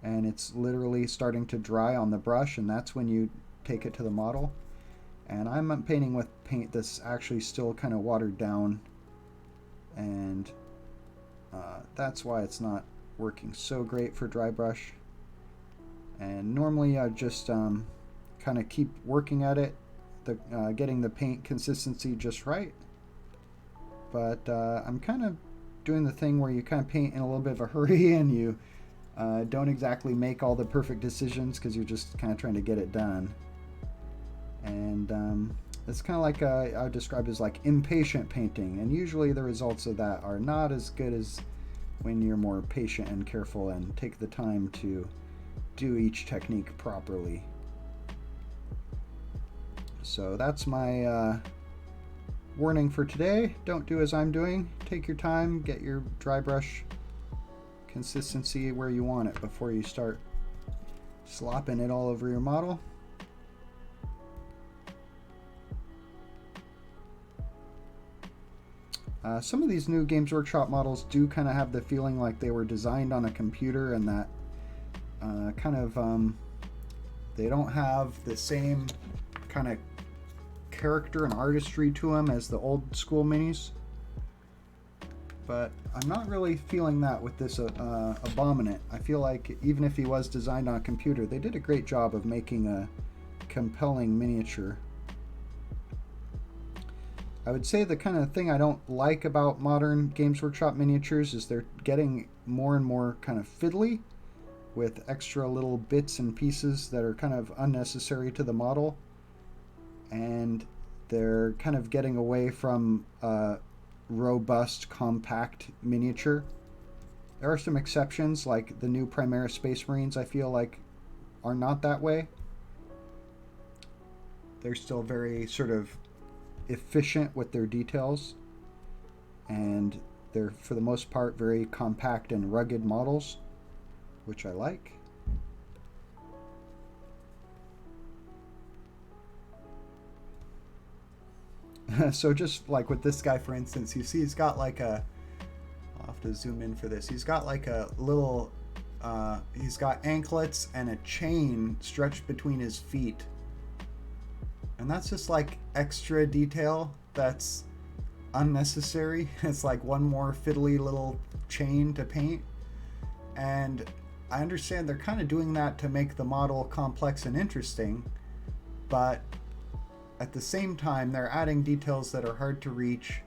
and it's literally starting to dry on the brush, and that's when you take it to the model. And I'm painting with paint that's actually still kind of watered down, and that's why it's not working so great for dry brush. And normally I just kind of keep working at it, getting the paint consistency just right. But I'm kind of doing the thing where you kind of paint in a little bit of a hurry, and you don't exactly make all the perfect decisions because you're just kind of trying to get it done. And it's kind of like I would describe as like impatient painting, and usually the results of that are not as good as when you're more patient and careful and take the time to do each technique properly. So that's my warning for today. Don't do as I'm doing. Take your time, get your dry brush consistency where you want it before you start slopping it all over your model. Some of these new Games Workshop models do kind of have the feeling like they were designed on a computer, and that they don't have the same kind of character and artistry to them as the old school minis. But I'm not really feeling that with this Abominant. I feel like even if he was designed on a computer, they did a great job of making a compelling miniature. I would say the kind of thing I don't like about modern Games Workshop miniatures is they're getting more and more kind of fiddly with extra little bits and pieces that are kind of unnecessary to the model. And they're kind of getting away from robust, compact miniature. There are some exceptions, like the new Primaris Space Marines, I feel like are not that way. They're still very sort of efficient with their details, and they're for the most part very compact and rugged models, which I like. So just like with this guy, for instance, you see he's got like a, I'll have to zoom in for this, he's got like a little he's got anklets and a chain stretched between his feet. And that's just like extra detail that's unnecessary. It's like one more fiddly little chain to paint. And I understand they're kind of doing that to make the model complex and interesting, but at the same time they're adding details that are hard to reach,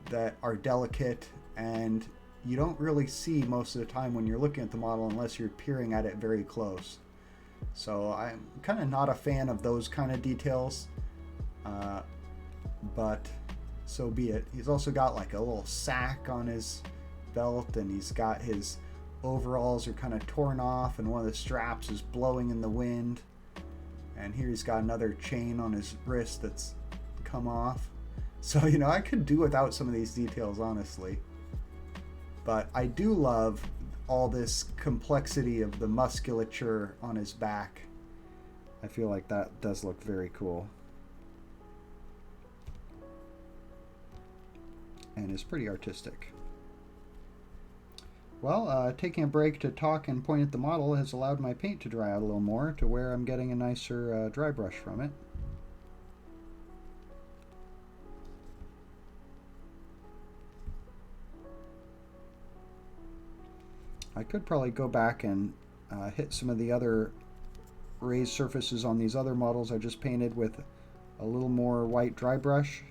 that are delicate, and you don't really see most of the time when you're looking at the model unless you're peering at it very close. So I'm kind of not a fan of those kind of details, but so be it. He's also got like a little sack on his belt, and he's got his overalls are kind of torn off, and one of the straps is blowing in the wind. And here he's got another chain on his wrist that's come off. So, you know, I could do without some of these details, honestly. But I do love all this complexity of the musculature on his back. I feel like that does look very cool. And is pretty artistic. Well, taking a break to talk and point at the model has allowed my paint to dry out a little more, to where I'm getting a nicer dry brush from it. I could probably go back and hit some of the other raised surfaces on these other models I just painted with a little more white dry brush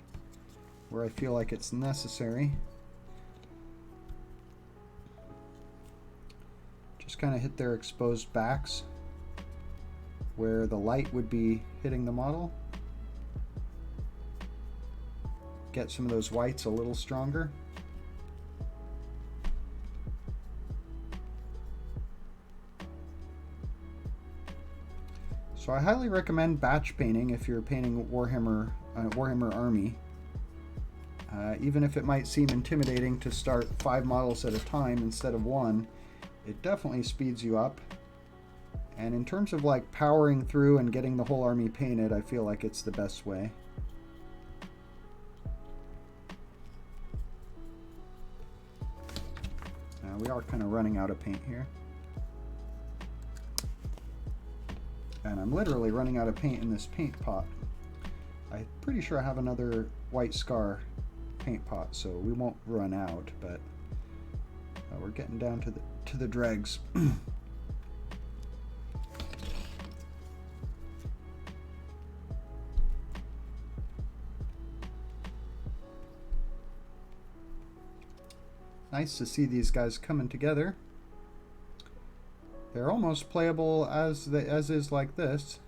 where I feel like it's necessary. Just kind of hit their exposed backs where the light would be hitting the model. Get some of those whites a little stronger. So I highly recommend batch painting if you're painting Warhammer Army. Even if it might seem intimidating to start 5 models at a time instead of 1, it definitely speeds you up. And in terms of like powering through and getting the whole army painted, I feel like it's the best way. We are kind of running out of paint here. And I'm literally running out of paint in this paint pot. I'm pretty sure I have another White Scar paint pot, so we won't run out, but we're getting down to the dregs. Nice to see these guys coming together. They're almost playable as is like this,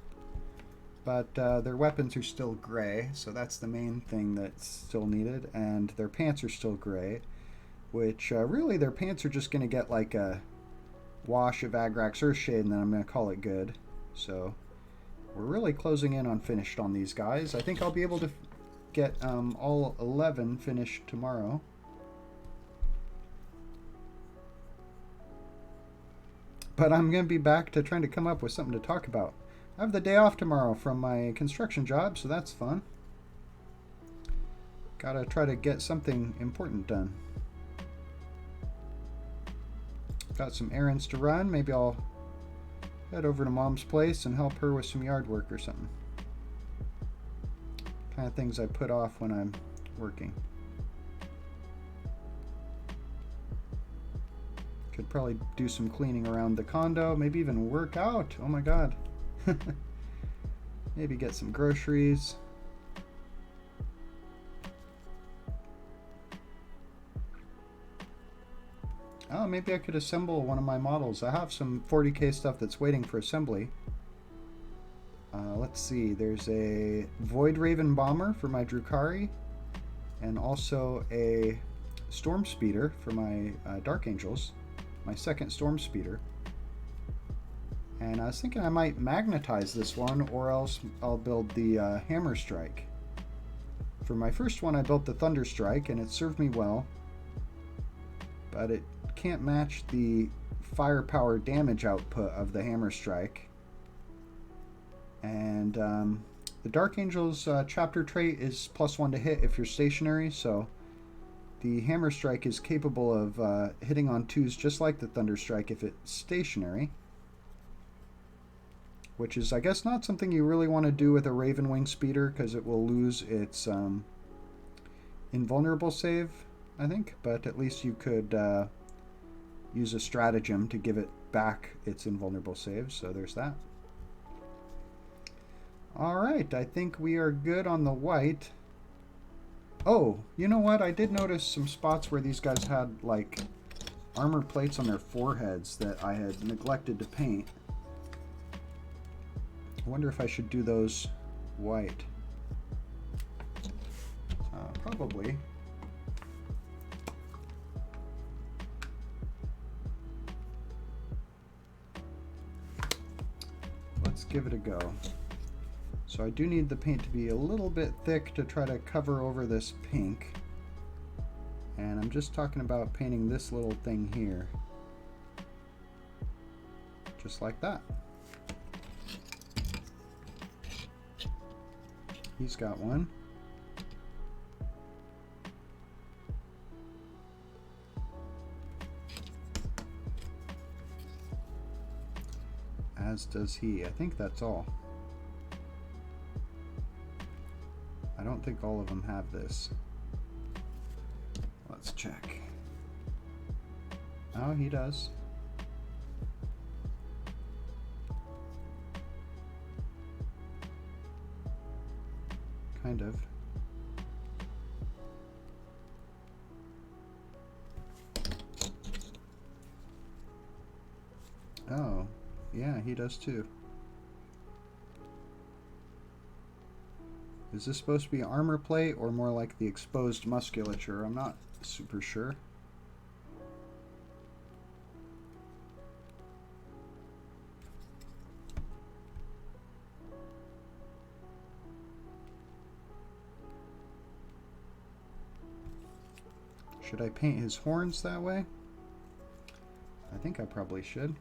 but their weapons are still gray, so that's the main thing that's still needed, and their pants are still gray, which really their pants are just going to get like a wash of Agrax Earthshade, and then I'm going to call it good. So we're really closing in on finished on these guys. I think I'll be able to get all 11 finished tomorrow. but I'm going to be back to trying to come up with something to talk about. I have the day off tomorrow from my construction job, so that's fun. Gotta try to get something important done. Got some errands to run. Maybe I'll head over to Mom's place and help her with some yard work or something. Kind of things I put off when I'm working. Could probably do some cleaning around the condo, maybe even work out. Oh my god. Maybe get some groceries. Oh, maybe I could assemble one of my models. I have some 40k stuff that's waiting for assembly. Let's see, there's a Void Raven Bomber for my Drukhari, and also a Storm Speeder for my Dark Angels, my second Storm Speeder. And I was thinking I might magnetize this one, or else I'll build the Hammer Strike. For my first one I built the Thunder Strike, and it served me well, but it can't match the firepower damage output of the Hammer Strike. And the Dark Angels chapter trait is +1 to hit if you're stationary, so the Hammer Strike is capable of hitting on 2s just like the Thunder Strike if it's stationary, which is, I guess, not something you really want to do with a Ravenwing Speeder because it will lose its invulnerable save, I think, but at least you could use a stratagem to give it back its invulnerable save, so there's that. Alright, I think we are good on the white. Oh, you know what? I did notice some spots where these guys had, like, armor plates on their foreheads that I had neglected to paint. I wonder if I should do those white. Probably. Let's give it a go. So I do need the paint to be a little bit thick to try to cover over this pink. And I'm just talking about painting this little thing here. Just like that. He's got one. As does he. I think that's all. I don't think all of them have this. Let's check. Oh, he does. Kind of. Oh, yeah, he does too. Is this supposed to be armor plate or more like the exposed musculature? I'm not super sure. Should I paint his horns that way? I think I probably should.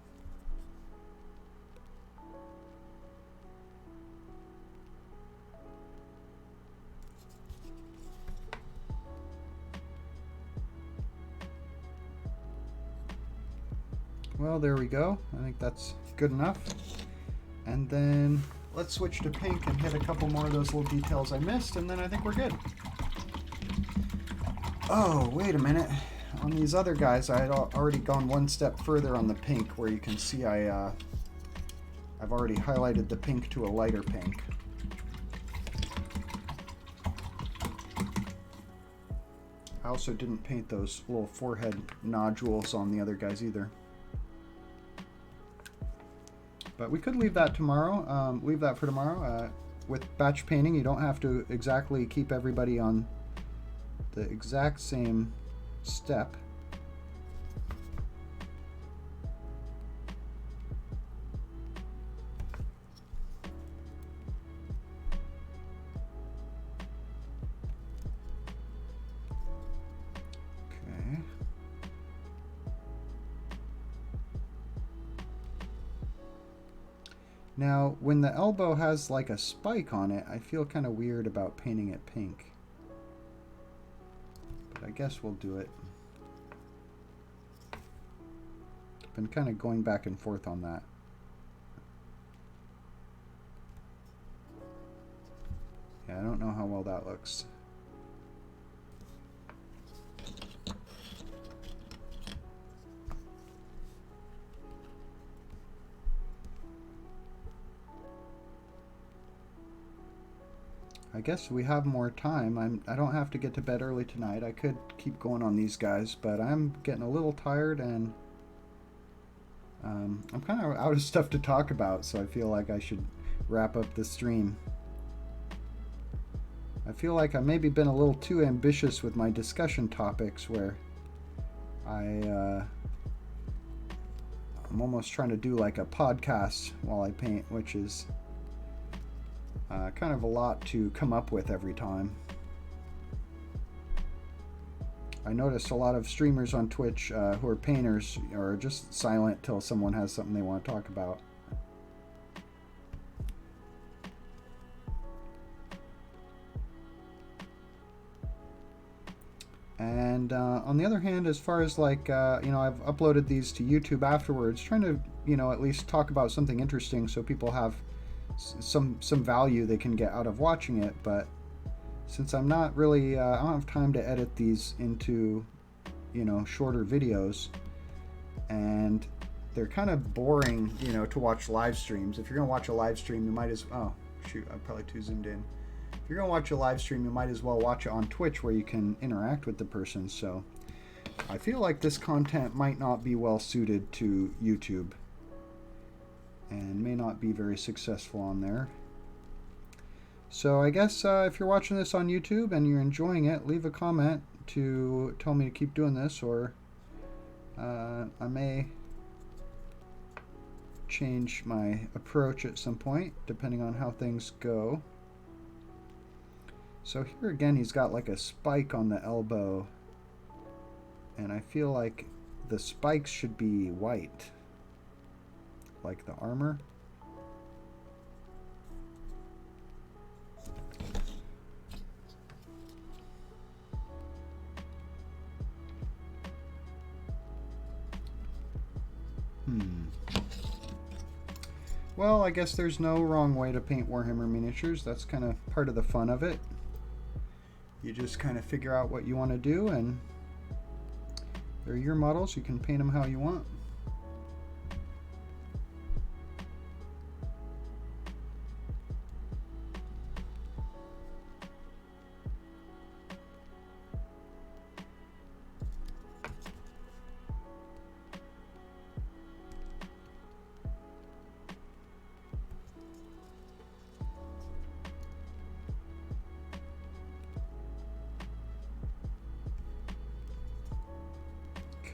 Well, there we go. I think that's good enough. And then let's switch to pink and hit a couple more of those little details I missed, and then I think we're good. Oh, wait a minute. On these other guys, I had already gone one step further on the pink, where you can see I've already highlighted the pink to a lighter pink. I also didn't paint those little forehead nodules on the other guys either. But we could leave that tomorrow. Leave that for tomorrow. With batch painting, you don't have to exactly keep everybody on the exact same step. Okay. Now, when the elbow has like a spike on it, I feel kind of weird about painting it pink. But I guess we'll do it. Been kind of going back and forth on that. Yeah, I don't know how well that looks. I guess we have more time. I don't have to get to bed early tonight. I could keep going on these guys, but I'm getting a little tired and I'm kind of out of stuff to talk about, so I feel like I should wrap up the stream. I feel like I've maybe been a little too ambitious with my discussion topics, where I'm almost trying to do like a podcast while I paint, which is kind of a lot to come up with every time. I notice a lot of streamers on Twitch who are painters are just silent till someone has something they want to talk about. And on the other hand, as far as like, I've uploaded these to YouTube afterwards, trying to, at least talk about something interesting so people have some value they can get out of watching it. But since I'm not really, I don't have time to edit these into, shorter videos, and they're kind of boring, to watch live streams. If you're gonna watch a live stream, you might as oh shoot, I'm probably too zoomed in. If you're gonna watch a live stream, you might as well watch it on Twitch, where you can interact with the person. So I feel like this content might not be well suited to YouTube and may not be very successful on there. So I guess if you're watching this on YouTube and you're enjoying it, leave a comment to tell me to keep doing this, or I may change my approach at some point, depending on how things go. So here again, he's got like a spike on the elbow, and I feel like the spikes should be white, like the armor. Well, I guess there's no wrong way to paint Warhammer miniatures. That's kind of part of the fun of it. You just kind of figure out what you want to do, and they're your models. You can paint them how you want.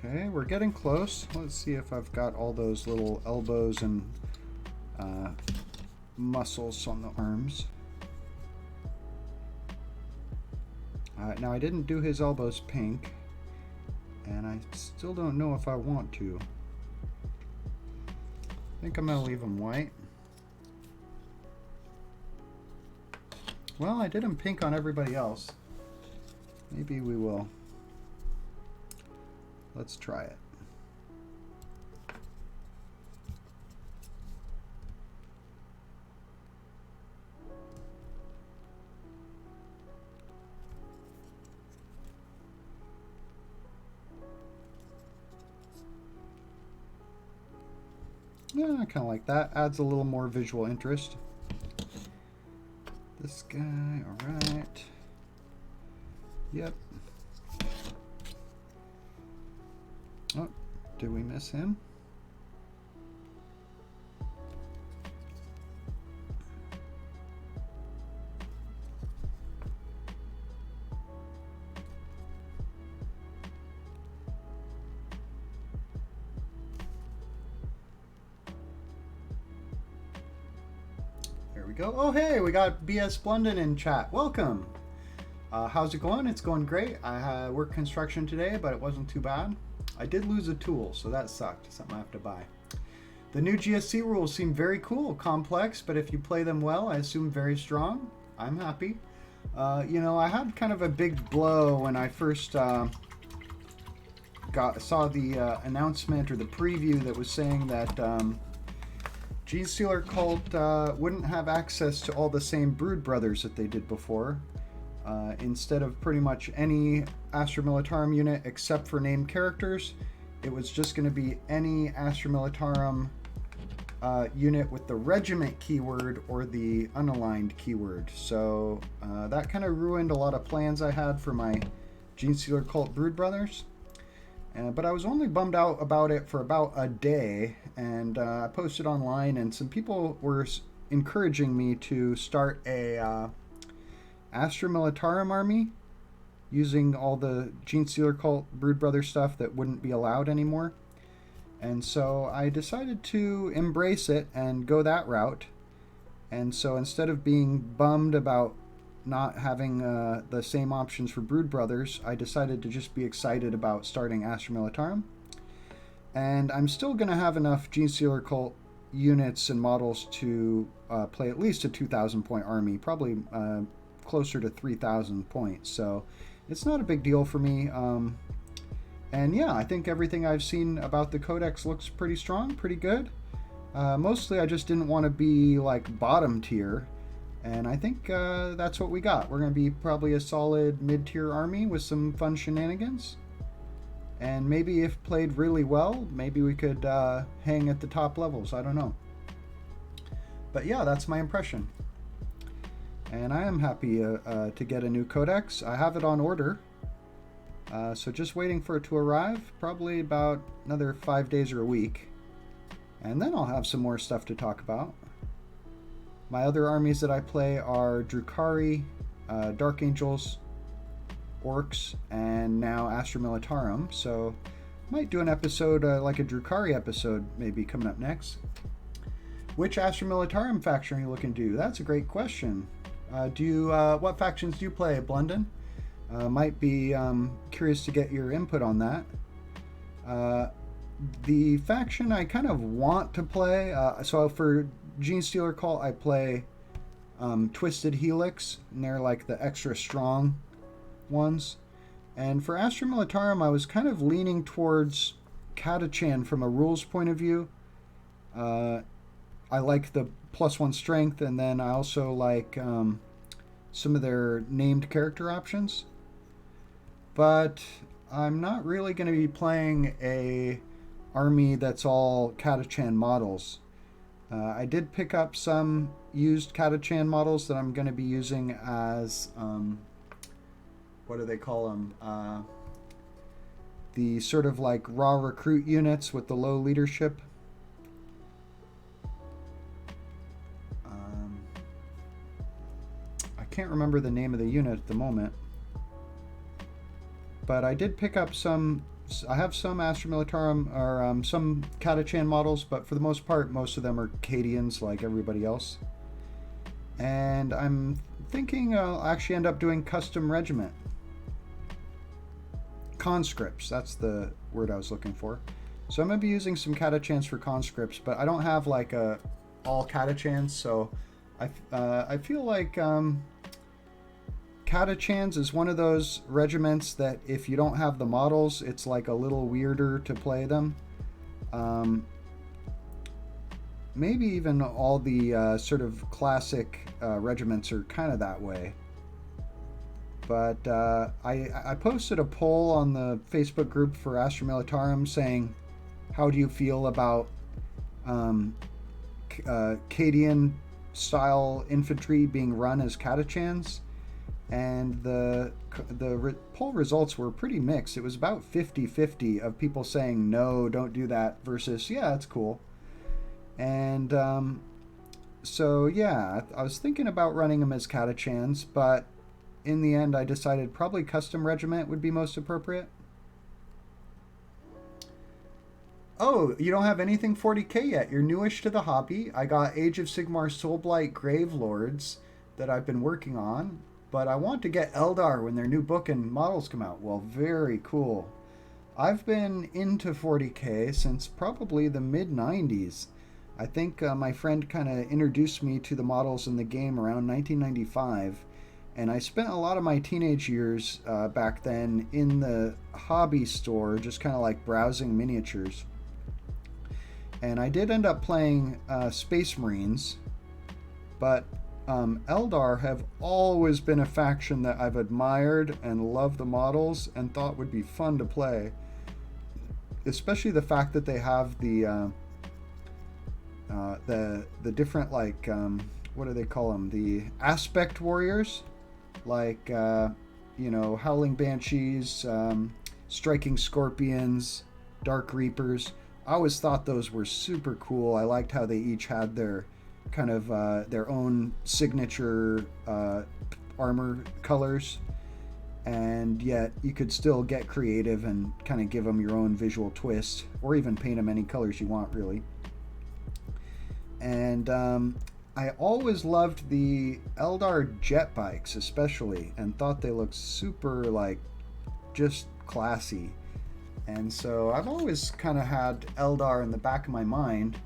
Okay, we're getting close. Let's see if I've got all those little elbows and muscles on the arms. Now, I didn't do his elbows pink, and I still don't know if I want to. I think I'm going to leave them white. Well, I did them pink on everybody else. Maybe we will. Let's try it. Yeah, I kind of like that. Adds a little more visual interest. This guy, all right. Yep. Oh, did we miss him? There we go. Oh, hey, we got BS Blunden in chat. Welcome. How's it going? It's going great. I worked construction today, but it wasn't too bad. I did lose a tool, so that sucked. Something I have to buy. The new GSC rules seem very cool, complex, but if you play them well, I assume very strong. I'm happy. I had kind of a big blow when I first saw the announcement or the preview that was saying that Genestealer Cult wouldn't have access to all the same Brood Brothers that they did before. Instead of pretty much any Astra Militarum unit except for named characters, it was just going to be any Astra Militarum unit with the regiment keyword or the unaligned keyword. So that kind of ruined a lot of plans I had for my Genestealer Cult Brood Brothers. But I was only bummed out about it for about a day, and I posted online, and some people were encouraging me to start a Astra Militarum army using all the Genestealer Cult Brood Brother stuff that wouldn't be allowed anymore. And so I decided to embrace it and go that route. And so instead of being bummed about not having the same options for Brood Brothers, I decided to just be excited about starting Astra Militarum. And I'm still going to have enough Genestealer Cult units and models to play at least a 2,000 point army, probably closer to 3,000 points. So it's not a big deal for me. And yeah, I think everything I've seen about the Codex looks pretty strong, pretty good. Mostly I just didn't want to be like bottom tier. And I think that's what we got. We're going to be probably a solid mid-tier army with some fun shenanigans. And maybe if played really well, maybe we could hang at the top levels. I don't know. But yeah, that's my impression. And I am happy to get a new codex. I have it on order. So just waiting for it to arrive. Probably about another 5 days or a week. And then I'll have some more stuff to talk about. My other armies that I play are Drukhari, Dark Angels, Orcs, and now Astra Militarum. So might do an episode like a Drukhari episode maybe coming up next. Which Astra Militarum faction are you looking to do? That's a great question. What factions do you play, Blunden? Might be curious to get your input on that. The faction I kind of want to play, so for Genestealer Cult I play Twisted Helix, and they're like the extra strong ones. And for Astra Militarum I was kind of leaning towards Catachan from a rules point of view. I like the +1 strength, and then I also like some of their named character options. But I'm not really going to be playing a army that's all Catachan models. I did pick up some used Catachan models that I'm going to be using as, what do they call them? The sort of like raw recruit units with the low leadership. I can't remember the name of the unit at the moment. But I did pick up some. I have some Astra Militarum or some Catachan models, but for the most part, most of them are Cadians like everybody else. And I'm thinking I'll actually end up doing custom regiment. Conscripts, that's the word I was looking for. So I'm going to be using some Catachans for conscripts, but I don't have like all Catachans, so I feel like Catachans is one of those regiments that if you don't have the models, it's like a little weirder to play them. Maybe even all the sort of classic regiments are kind of that way. But I posted a poll on the Facebook group for Astra Militarum saying, how do you feel about Cadian style infantry being run as Catachans? And the poll results were pretty mixed. It was about 50-50 of people saying no, don't do that, versus yeah, it's cool. And so yeah, I was thinking about running them as Catachans, but in the end I decided probably custom regiment would be most appropriate. Oh, you don't have anything 40k yet. You're newish to the hobby. I got Age of Sigmar Soulblight Grave Lords that I've been working on. But I want to get Eldar when their new book and models come out. Well, very cool. I've been into 40k since probably the mid-90s. I think my friend kind of introduced me to the models in the game around 1995, and I spent a lot of my teenage years back then in the hobby store, just kind of like browsing miniatures. And I did end up playing Space Marines, but Eldar have always been a faction that I've admired and loved the models and thought would be fun to play. Especially the fact that they have the different, like, what do they call them? The aspect warriors, like Howling Banshees, Striking Scorpions, Dark Reapers. I always thought those were super cool. I liked how they each had their kind of their own signature armor colors, and yet you could still get creative and kind of give them your own visual twist, or even paint them any colors you want, really. And I always loved the Eldar jet bikes, especially, and thought they looked super, like, just classy. And so I've always kind of had Eldar in the back of my mind.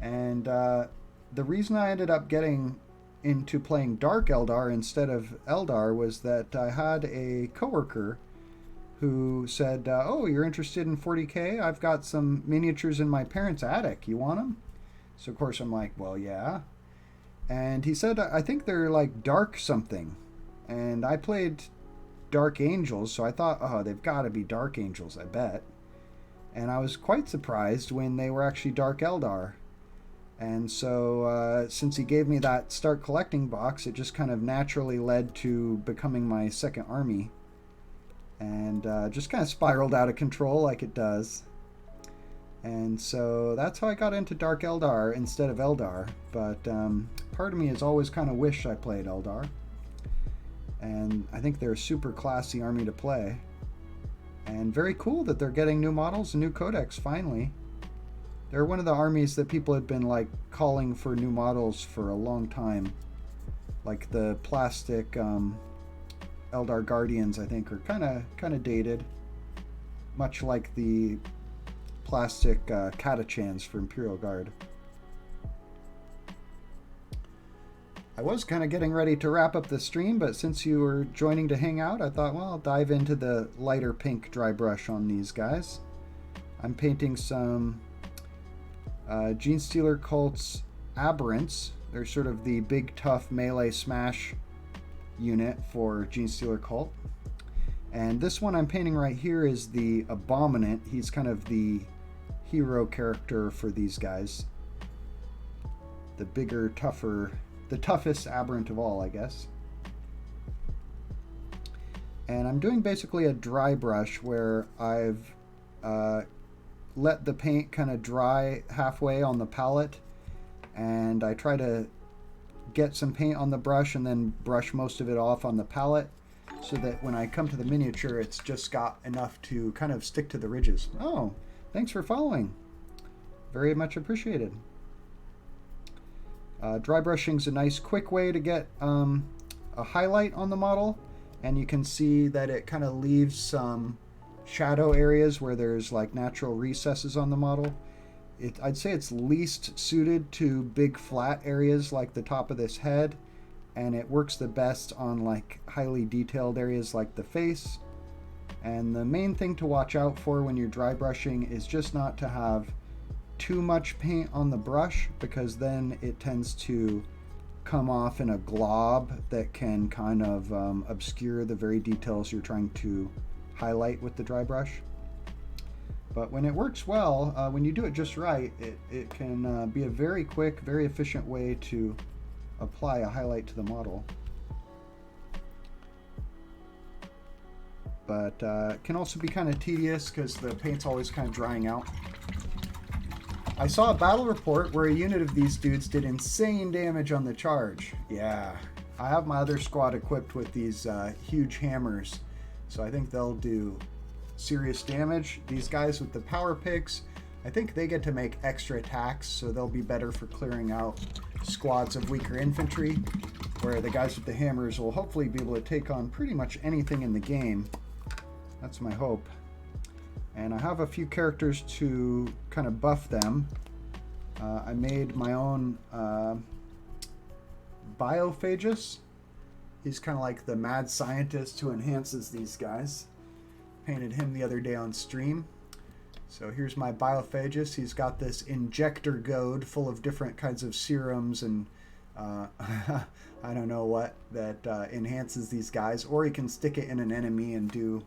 And the reason I ended up getting into playing Dark Eldar instead of Eldar was that I had a coworker who said, oh, you're interested in 40K? I've got some miniatures in my parents' attic. You want them? So, of course, I'm like, well, yeah. And he said, I think they're like Dark something. And I played Dark Angels, so I thought, oh, they've got to be Dark Angels, I bet. And I was quite surprised when they were actually Dark Eldar. And so since he gave me that Start Collecting box, it just kind of naturally led to becoming my second army. And just kind of spiraled out of control like it does. And so that's how I got into Dark Eldar instead of Eldar. But part of me has always kind of wished I played Eldar. And I think they're a super classy army to play. And very cool that they're getting new models and new codex finally. They're one of the armies that people had been like calling for new models for a long time. Like the plastic Eldar Guardians, I think, are kind of dated. Much like the plastic Catachans for Imperial Guard. I was kind of getting ready to wrap up the stream, but since you were joining to hang out, I thought, well, I'll dive into the lighter pink dry brush on these guys. I'm painting some Genestealer Cult's Aberrants. They're sort of the big, tough melee smash unit for Genestealer Cult. And this one I'm painting right here is the Abominant. He's kind of the hero character for these guys. The bigger, tougher, the toughest aberrant of all, I guess. And I'm doing basically a dry brush where I've let the paint kind of dry halfway on the palette, and I try to get some paint on the brush and then brush most of it off on the palette, so that when I come to the miniature, it's just got enough to kind of stick to the ridges. Oh, thanks for following. Very much appreciated. Dry brushing is a nice quick way to get a highlight on the model, and you can see that it kind of leaves some shadow areas where there's like natural recesses on the model. I'd say it's least suited to big flat areas like the top of this head, and it works the best on like highly detailed areas like the face. And the main thing to watch out for when you're dry brushing is just not to have too much paint on the brush, because then it tends to come off in a glob that can kind of obscure the very details you're trying to highlight with the dry brush. But when it works well, when you do it just right, it can be a very quick, very efficient way to apply a highlight to the model. But it can also be kind of tedious because the paint's always kind of drying out. I saw a battle report where a unit of these dudes did insane damage on the charge. Yeah, I have my other squad equipped with these huge hammers, so I think they'll do serious damage. These guys with the power picks, I think they get to make extra attacks, so they'll be better for clearing out squads of weaker infantry, where the guys with the hammers will hopefully be able to take on pretty much anything in the game. That's my hope. And I have a few characters to kind of buff them. I made my own biophagus. He's kind of like the mad scientist who enhances these guys. Painted him the other day on stream. So here's my biophagus. He's got this injector goad full of different kinds of serums and I don't know what that enhances these guys. Or he can stick it in an enemy and do,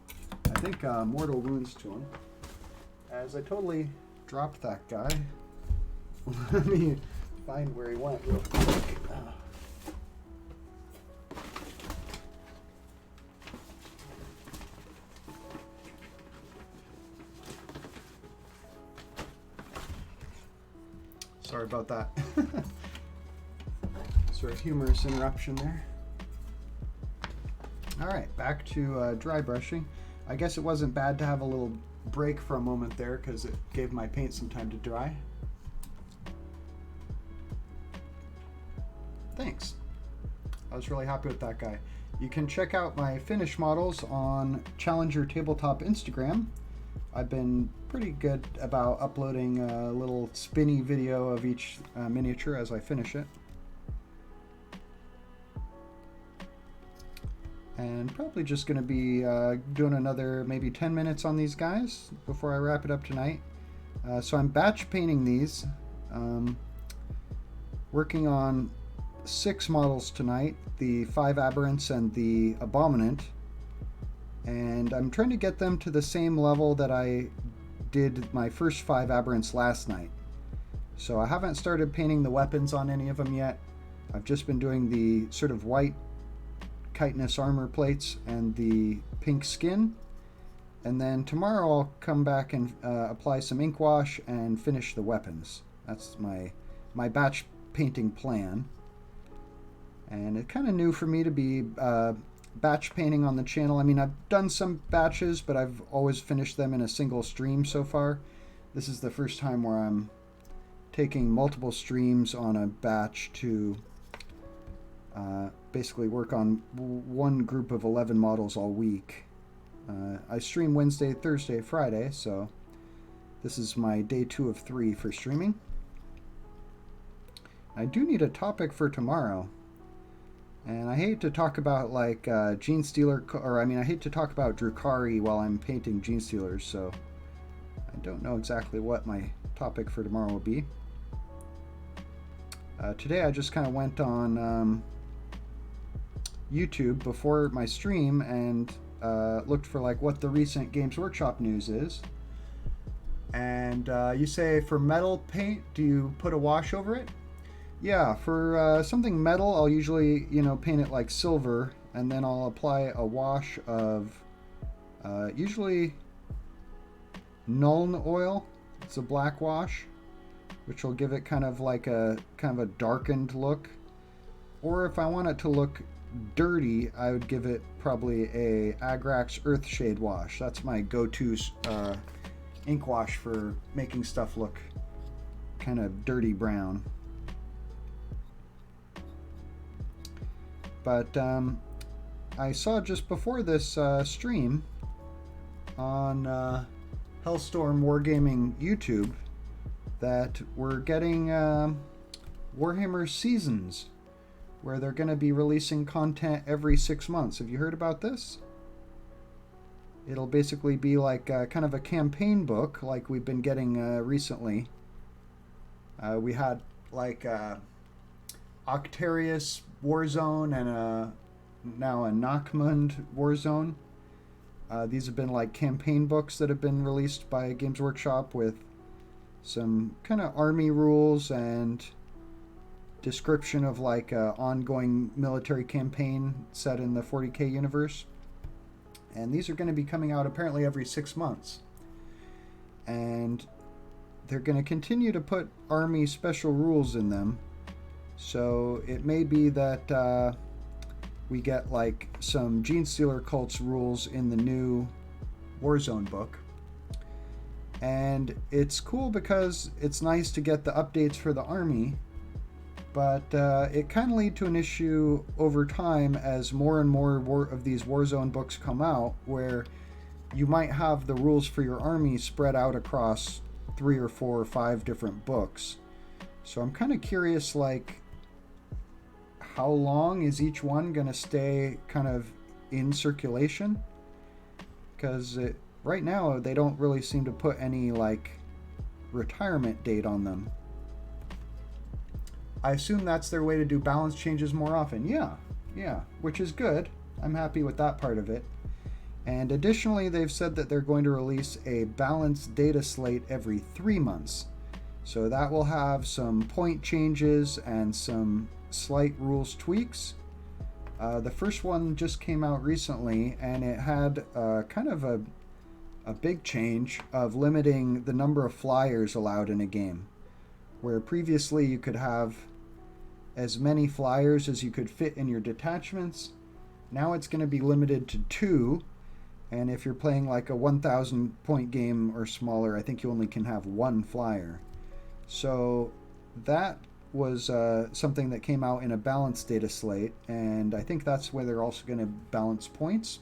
I think, mortal wounds to him. As I totally dropped that guy. Let me find where he went real quick. Sorry about that. Sort of humorous interruption there. All right, back to dry brushing. I guess it wasn't bad to have a little break for a moment there because it gave my paint some time to dry. Thanks. I was really happy with that guy. You can check out my finished models on Challenger Tabletop Instagram. I've been pretty good about uploading a little spinny video of each miniature as I finish it. And probably just going to be doing another maybe 10 minutes on these guys before I wrap it up tonight. So I'm batch painting these. Working on 6 models tonight, the 5 Aberrants and the Abominant. And I'm trying to get them to the same level that I did my first 5 Aberrants last night. So I haven't started painting the weapons on any of them yet. I've just been doing the sort of white chitinous armor plates and the pink skin. And then tomorrow I'll come back and apply some ink wash and finish the weapons. That's my batch painting plan. And it's kind of new for me to be batch painting on the channel. I mean, I've done some batches, but I've always finished them in a single stream so far. This is the first time where I'm taking multiple streams on a batch to basically work on one group of 11 models all week. I stream Wednesday, Thursday, Friday, so this is my day 2 of 3 for streaming. I do need a topic for tomorrow. And I hate to talk about like Gene Stealer, or I mean I hate to talk about Drukhari while I'm painting Gene Stealers, so I don't know exactly what my topic for tomorrow will be. Today I just kind of went on YouTube before my stream and looked for like what the recent Games Workshop news is. And you say for metal paint, do you put a wash over it? Yeah, for something metal, I'll usually, paint it like silver, and then I'll apply a wash of usually Nuln oil. It's a black wash, which will give it kind of a darkened look. Or if I want it to look dirty, I would give it probably a Agrax Earthshade wash. That's my go-to ink wash for making stuff look kind of dirty brown. But I saw just before this stream on Hellstorm Wargaming YouTube that we're getting Warhammer Seasons, where they're going to be releasing content every 6 months. Have you heard about this? It'll basically be like kind of a campaign book like we've been getting recently. We had like Octarius Warzone and now a Nachmund Warzone. These have been like campaign books that have been released by Games Workshop with some kind of army rules and description of like a ongoing military campaign set in the 40k universe. And these are going to be coming out apparently every 6 months. And they're going to continue to put army special rules in them. So it may be that we get like some Gene Stealer cults rules in the new Warzone book. And it's cool because it's nice to get the updates for the army, but it can lead to an issue over time as more and more of these Warzone books come out, where you might have the rules for your army spread out across 3 or 4 or 5 different books. So I'm kind of curious, like, how long is each one going to stay kind of in circulation? Because right now they don't really seem to put any, like, retirement date on them. I assume that's their way to do balance changes more often. Yeah, which is good. I'm happy with that part of it. And additionally, they've said that they're going to release a balanced data slate every 3 months. So that will have some point changes and some slight rules tweaks. The first one just came out recently, and it had kind of a big change of limiting the number of flyers allowed in a game. Where previously you could have as many flyers as you could fit in your detachments. Now it's going to be limited to 2. And if you're playing like a 1,000 point game or smaller, I think you only can have 1 flyer. So that was something that came out in a balanced data slate, and I think that's where they're also going to balance points.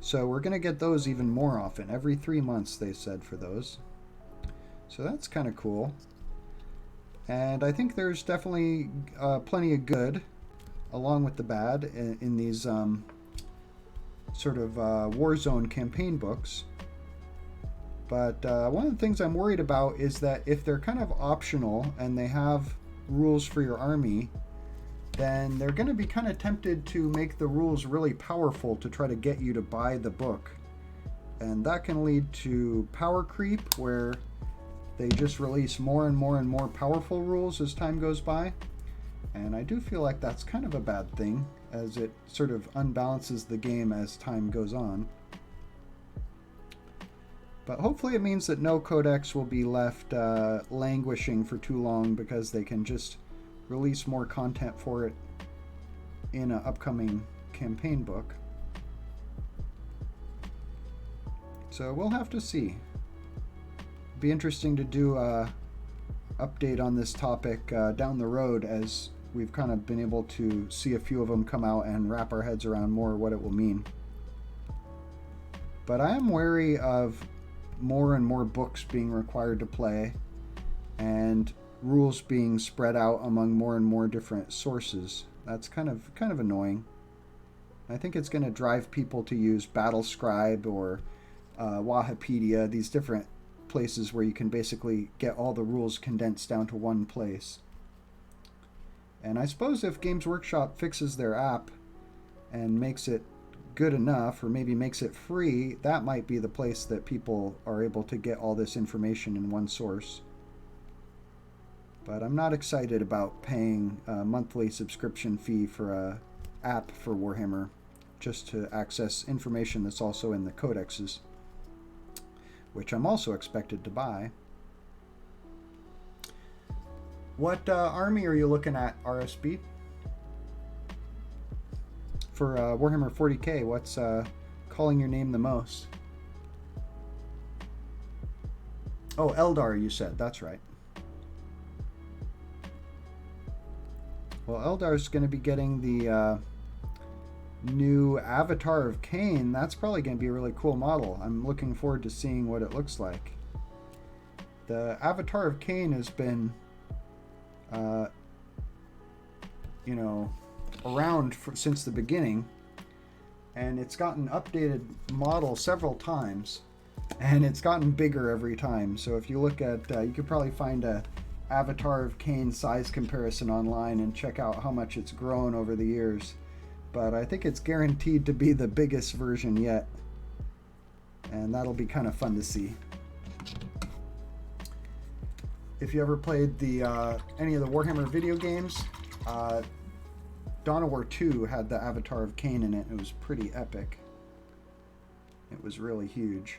So we're going to get those even more often. Every 3 months, they said, for those. So that's kind of cool. And I think there's definitely plenty of good along with the bad in these sort of Warzone campaign books. But one of the things I'm worried about is that if they're kind of optional and they have rules for your army, then they're going to be kind of tempted to make the rules really powerful to try to get you to buy the book. And that can lead to power creep, where they just release more and more and more powerful rules as time goes by. And I do feel like that's kind of a bad thing, as it sort of unbalances the game as time goes on. But hopefully it means that no codex will be left languishing for too long, because they can just release more content for it in an upcoming campaign book. So we'll have to see. Be interesting to do a update on this topic down the road, as we've kind of been able to see a few of them come out and wrap our heads around more what it will mean. But I am wary of more and more books being required to play, and rules being spread out among more and more different sources. That's kind of annoying. I think it's going to drive people to use Battlescribe or Wahapedia, these different places where you can basically get all the rules condensed down to one place. And I suppose if Games Workshop fixes their app and makes it good enough, or maybe makes it free, that might be the place that people are able to get all this information in one source. But I'm not excited about paying a monthly subscription fee for a app for Warhammer just to access information that's also in the codexes, which I'm also expected to buy. What army are you looking at, RSB? For Warhammer 40k, what's calling your name the most? Oh, Eldar, you said. That's right. Well, Eldar's going to be getting the new Avatar of Cain. That's probably going to be a really cool model. I'm looking forward to seeing what it looks like. The Avatar of Cain has been, around since the beginning, and it's gotten updated model several times, and it's gotten bigger every time. So if you look at, you could probably find a Avatar of Cain size comparison online and check out how much it's grown over the years. But I think it's guaranteed to be the biggest version yet, and that'll be kind of fun to see. If you ever played the any of the Warhammer video games, Dawn of War 2 had the Avatar of Cain in it. It was pretty epic. It was really huge.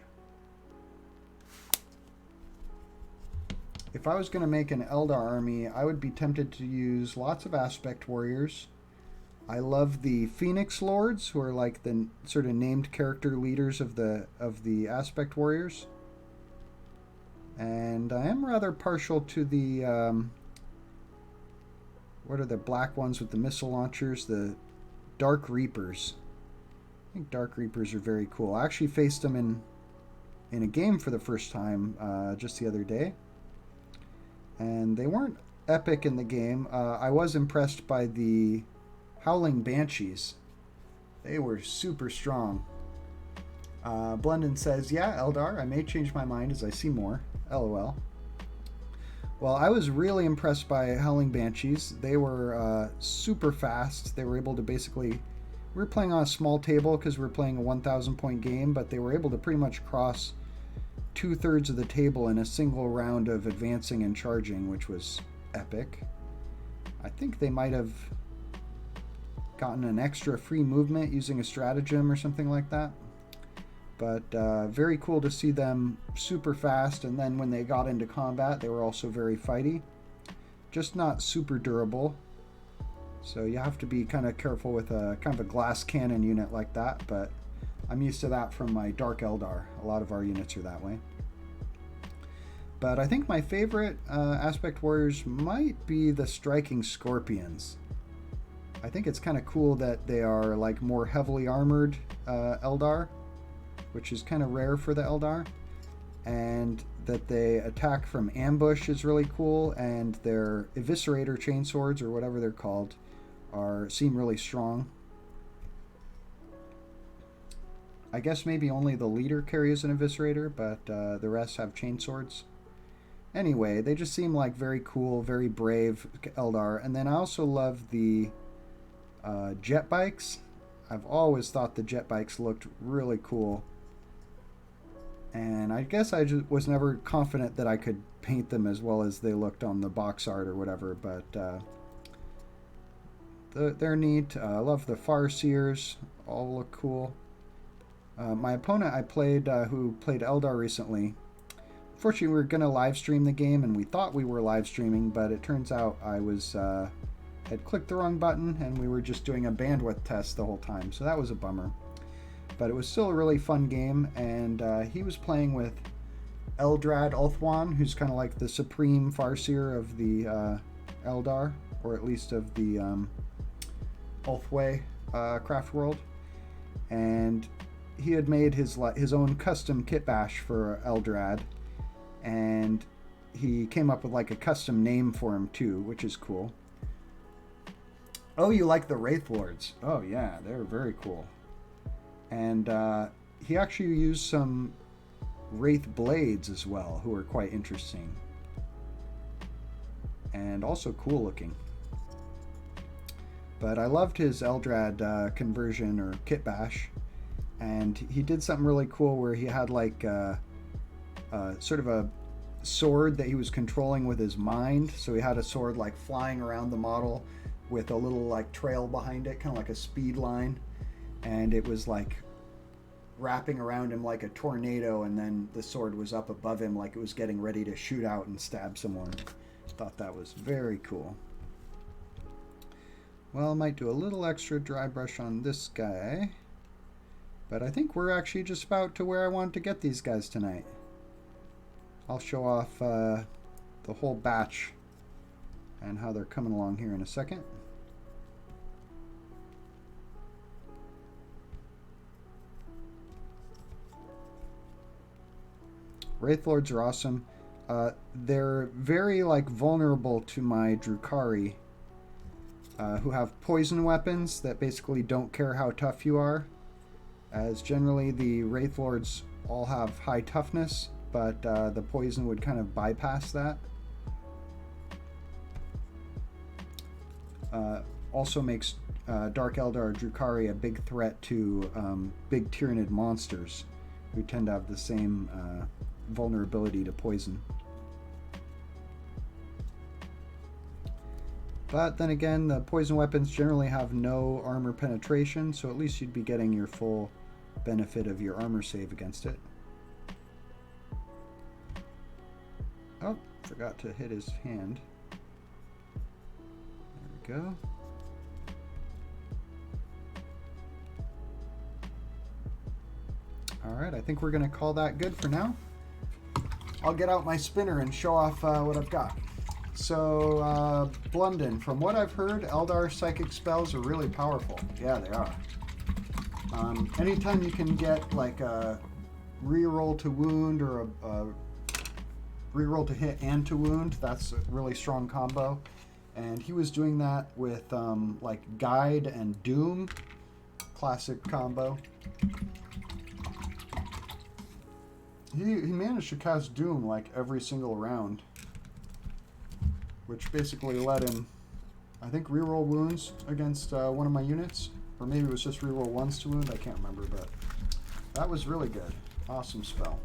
If I was going to make an Eldar army, I would be tempted to use lots of Aspect Warriors. I love the Phoenix Lords, who are like the sort of named character leaders of the Aspect Warriors. And I am rather partial to the what are the black ones with the missile launchers? The Dark Reapers. I think Dark Reapers are very cool. I actually faced them in a game for the first time just the other day. And they weren't epic in the game. I was impressed by the Howling Banshees. They were super strong. Blendon says, yeah, Eldar, I may change my mind as I see more. LOL. Well, I was really impressed by Howling Banshees. They were super fast. They were able to basically... We were playing on a small table because we were playing a 1,000 point game, but they were able to pretty much cross 2/3 of the table in a single round of advancing and charging, which was epic. I think they might have gotten an extra free movement using a stratagem or something like that. But very cool to see them super fast, and then when they got into combat, they were also very fighty. Just not super durable. So you have to be kind of careful with a kind of a glass cannon unit like that, but I'm used to that from my Dark Eldar. A lot of our units are that way. But I think my favorite Aspect Warriors might be the Striking Scorpions. I think it's kind of cool that they are like more heavily armored Eldar, which is kind of rare for the Eldar, and that they attack from ambush is really cool, and their Eviscerator chainswords, or whatever they're called, seem really strong. I guess maybe only the leader carries an Eviscerator, but the rest have chainswords. Anyway, they just seem like very cool, very brave Eldar. And then I also love the jet bikes. I've always thought the jet bikes looked really cool. And I guess I just was never confident that I could paint them as well as they looked on the box art or whatever, but they're neat. I love the Farseers, all look cool. My opponent I played, who played Eldar recently, unfortunately we were going to live stream the game, and we thought we were live streaming, but it turns out I had clicked the wrong button, and we were just doing a bandwidth test the whole time, so that was a bummer. But it was still a really fun game, and he was playing with Eldrad Ulthwan, who's kind of like the supreme Farseer of the Eldar, or at least of the Ulthwé craft world. And he had made his own custom kit bash for Eldrad, and he came up with like a custom name for him too, which is cool. Oh, you like the Wraith Lords? Oh yeah, they're very cool. And he actually used some Wraith Blades as well, who are quite interesting. And also cool looking. But I loved his Eldrad conversion, or kit bash. And he did something really cool where he had like sort of a sword that he was controlling with his mind. So he had a sword like flying around the model with a little like trail behind it, kind of like a speed line. And it was like wrapping around him like a tornado, and then the sword was up above him like it was getting ready to shoot out and stab someone. Thought that was very cool. Well, I might do a little extra dry brush on this guy, but I think we're actually just about to where I want to get these guys tonight. I'll show off the whole batch and how they're coming along here in a second. Wraith Lords are awesome. They're very like vulnerable to my Drukhari, who have poison weapons that basically don't care how tough you are, as generally the Wraith Lords all have high toughness, but the poison would kind of bypass that. Also makes Dark Eldar Drukhari a big threat to big Tyranid monsters, who tend to have the same vulnerability to poison. But then again, the poison weapons generally have no armor penetration, so at least you'd be getting your full benefit of your armor save against it. Oh, forgot to hit his hand. There we go. Alright, I think we're going to call that good for now. I'll get out my spinner and show off what I've got. So, Blunden, from what I've heard, Eldar psychic spells are really powerful. Yeah, they are. Anytime you can get like a reroll to wound or reroll to hit and to wound. That's a really strong combo. And he was doing that with like Guide and Doom. Classic combo. He managed to cast Doom like every single round, which basically let him, I think, reroll wounds against one of my units. Or maybe it was just reroll ones to wound. I can't remember, but that was really good. Awesome spell.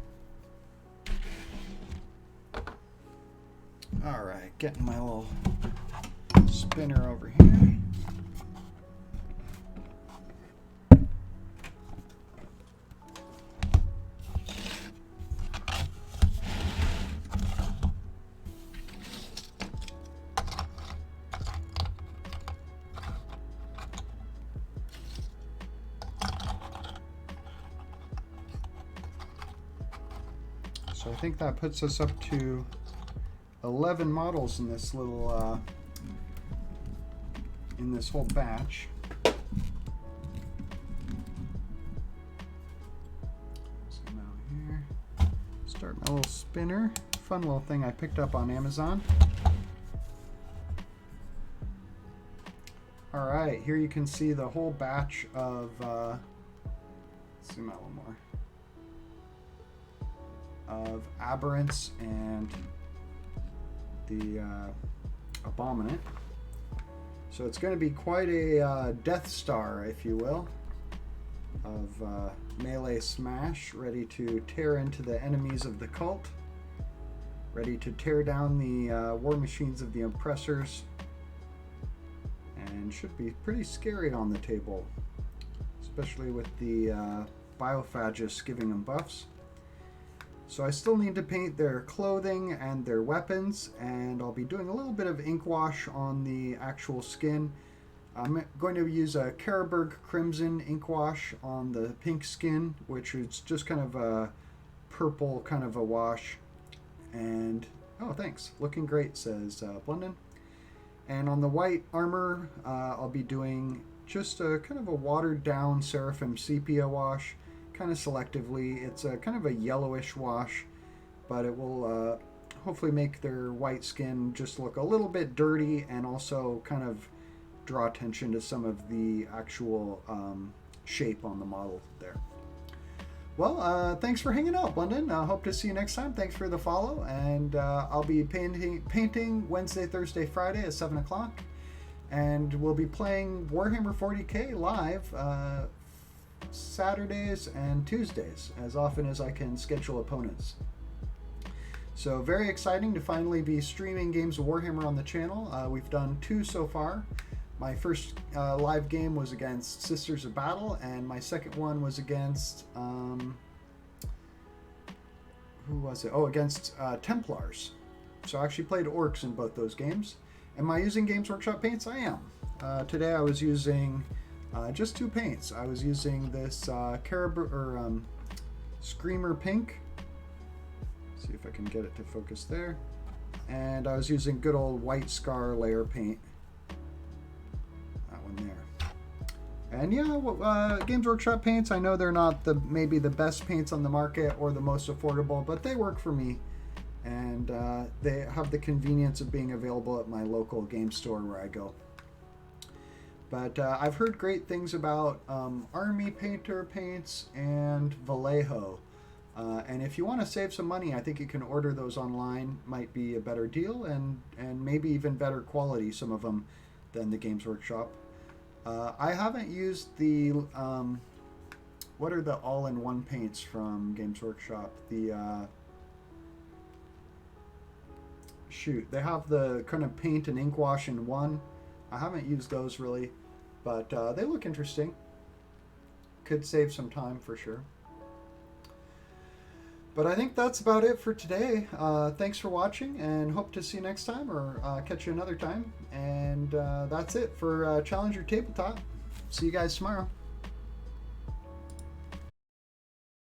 Alright, getting my little spinner over here. So I think that puts us up to 11 models in this little, in this whole batch. Zoom out here. Start my little spinner. Fun little thing I picked up on Amazon. All right, here you can see the whole batch of, zoom out a little more, of Aberrants and the Abominant. So it's going to be quite a Death Star, if you will, of melee smash, ready to tear into the enemies of the cult, ready to tear down the war machines of the oppressors, and should be pretty scary on the table, especially with the Biophagus giving them buffs. So I still need to paint their clothing and their weapons, and I'll be doing a little bit of ink wash on the actual skin. I'm going to use a Karaberg Crimson ink wash on the pink skin, which is just kind of a purple kind of a wash. And, oh thanks, looking great, says Blunden. And on the white armor, I'll be doing just a kind of a watered down Seraphim Sepia wash. Kind of selectively. It's a kind of a yellowish wash, but it will hopefully make their white skin just look a little bit dirty and also kind of draw attention to some of the actual shape on the model there. Well, thanks for hanging out, London. Hope to see you next time. Thanks for the follow, and I'll be painting Wednesday, Thursday, Friday at 7 o'clock, and we'll be playing Warhammer 40k live Saturdays and Tuesdays, as often as I can schedule opponents. So very exciting to finally be streaming games of Warhammer on the channel. We've done 2 so far. My first live game was against Sisters of Battle, and my second one was against who was it? Oh, against Templars. So I actually played Orcs in both those games. Am I using Games Workshop paints? I am. Today I was using just 2 paints. I was using this Screamer Pink. See if I can get it to focus there. And I was using good old White Scar layer paint. That one there. And yeah, Games Workshop paints, I know they're not maybe the best paints on the market or the most affordable, but they work for me. And they have the convenience of being available at my local game store where I go. But I've heard great things about Army Painter paints and Vallejo. And if you want to save some money, I think you can order those online. Might be a better deal and maybe even better quality, some of them, than the Games Workshop. I haven't used the, what are the all-in-one paints from Games Workshop? The, shoot, they have the kind of paint and ink wash in one. I haven't used those really, but they look interesting. Could save some time for sure. But I think that's about it for today. Thanks for watching, and hope to see you next time, or catch you another time. And that's it for Challenger Tabletop. See you guys tomorrow.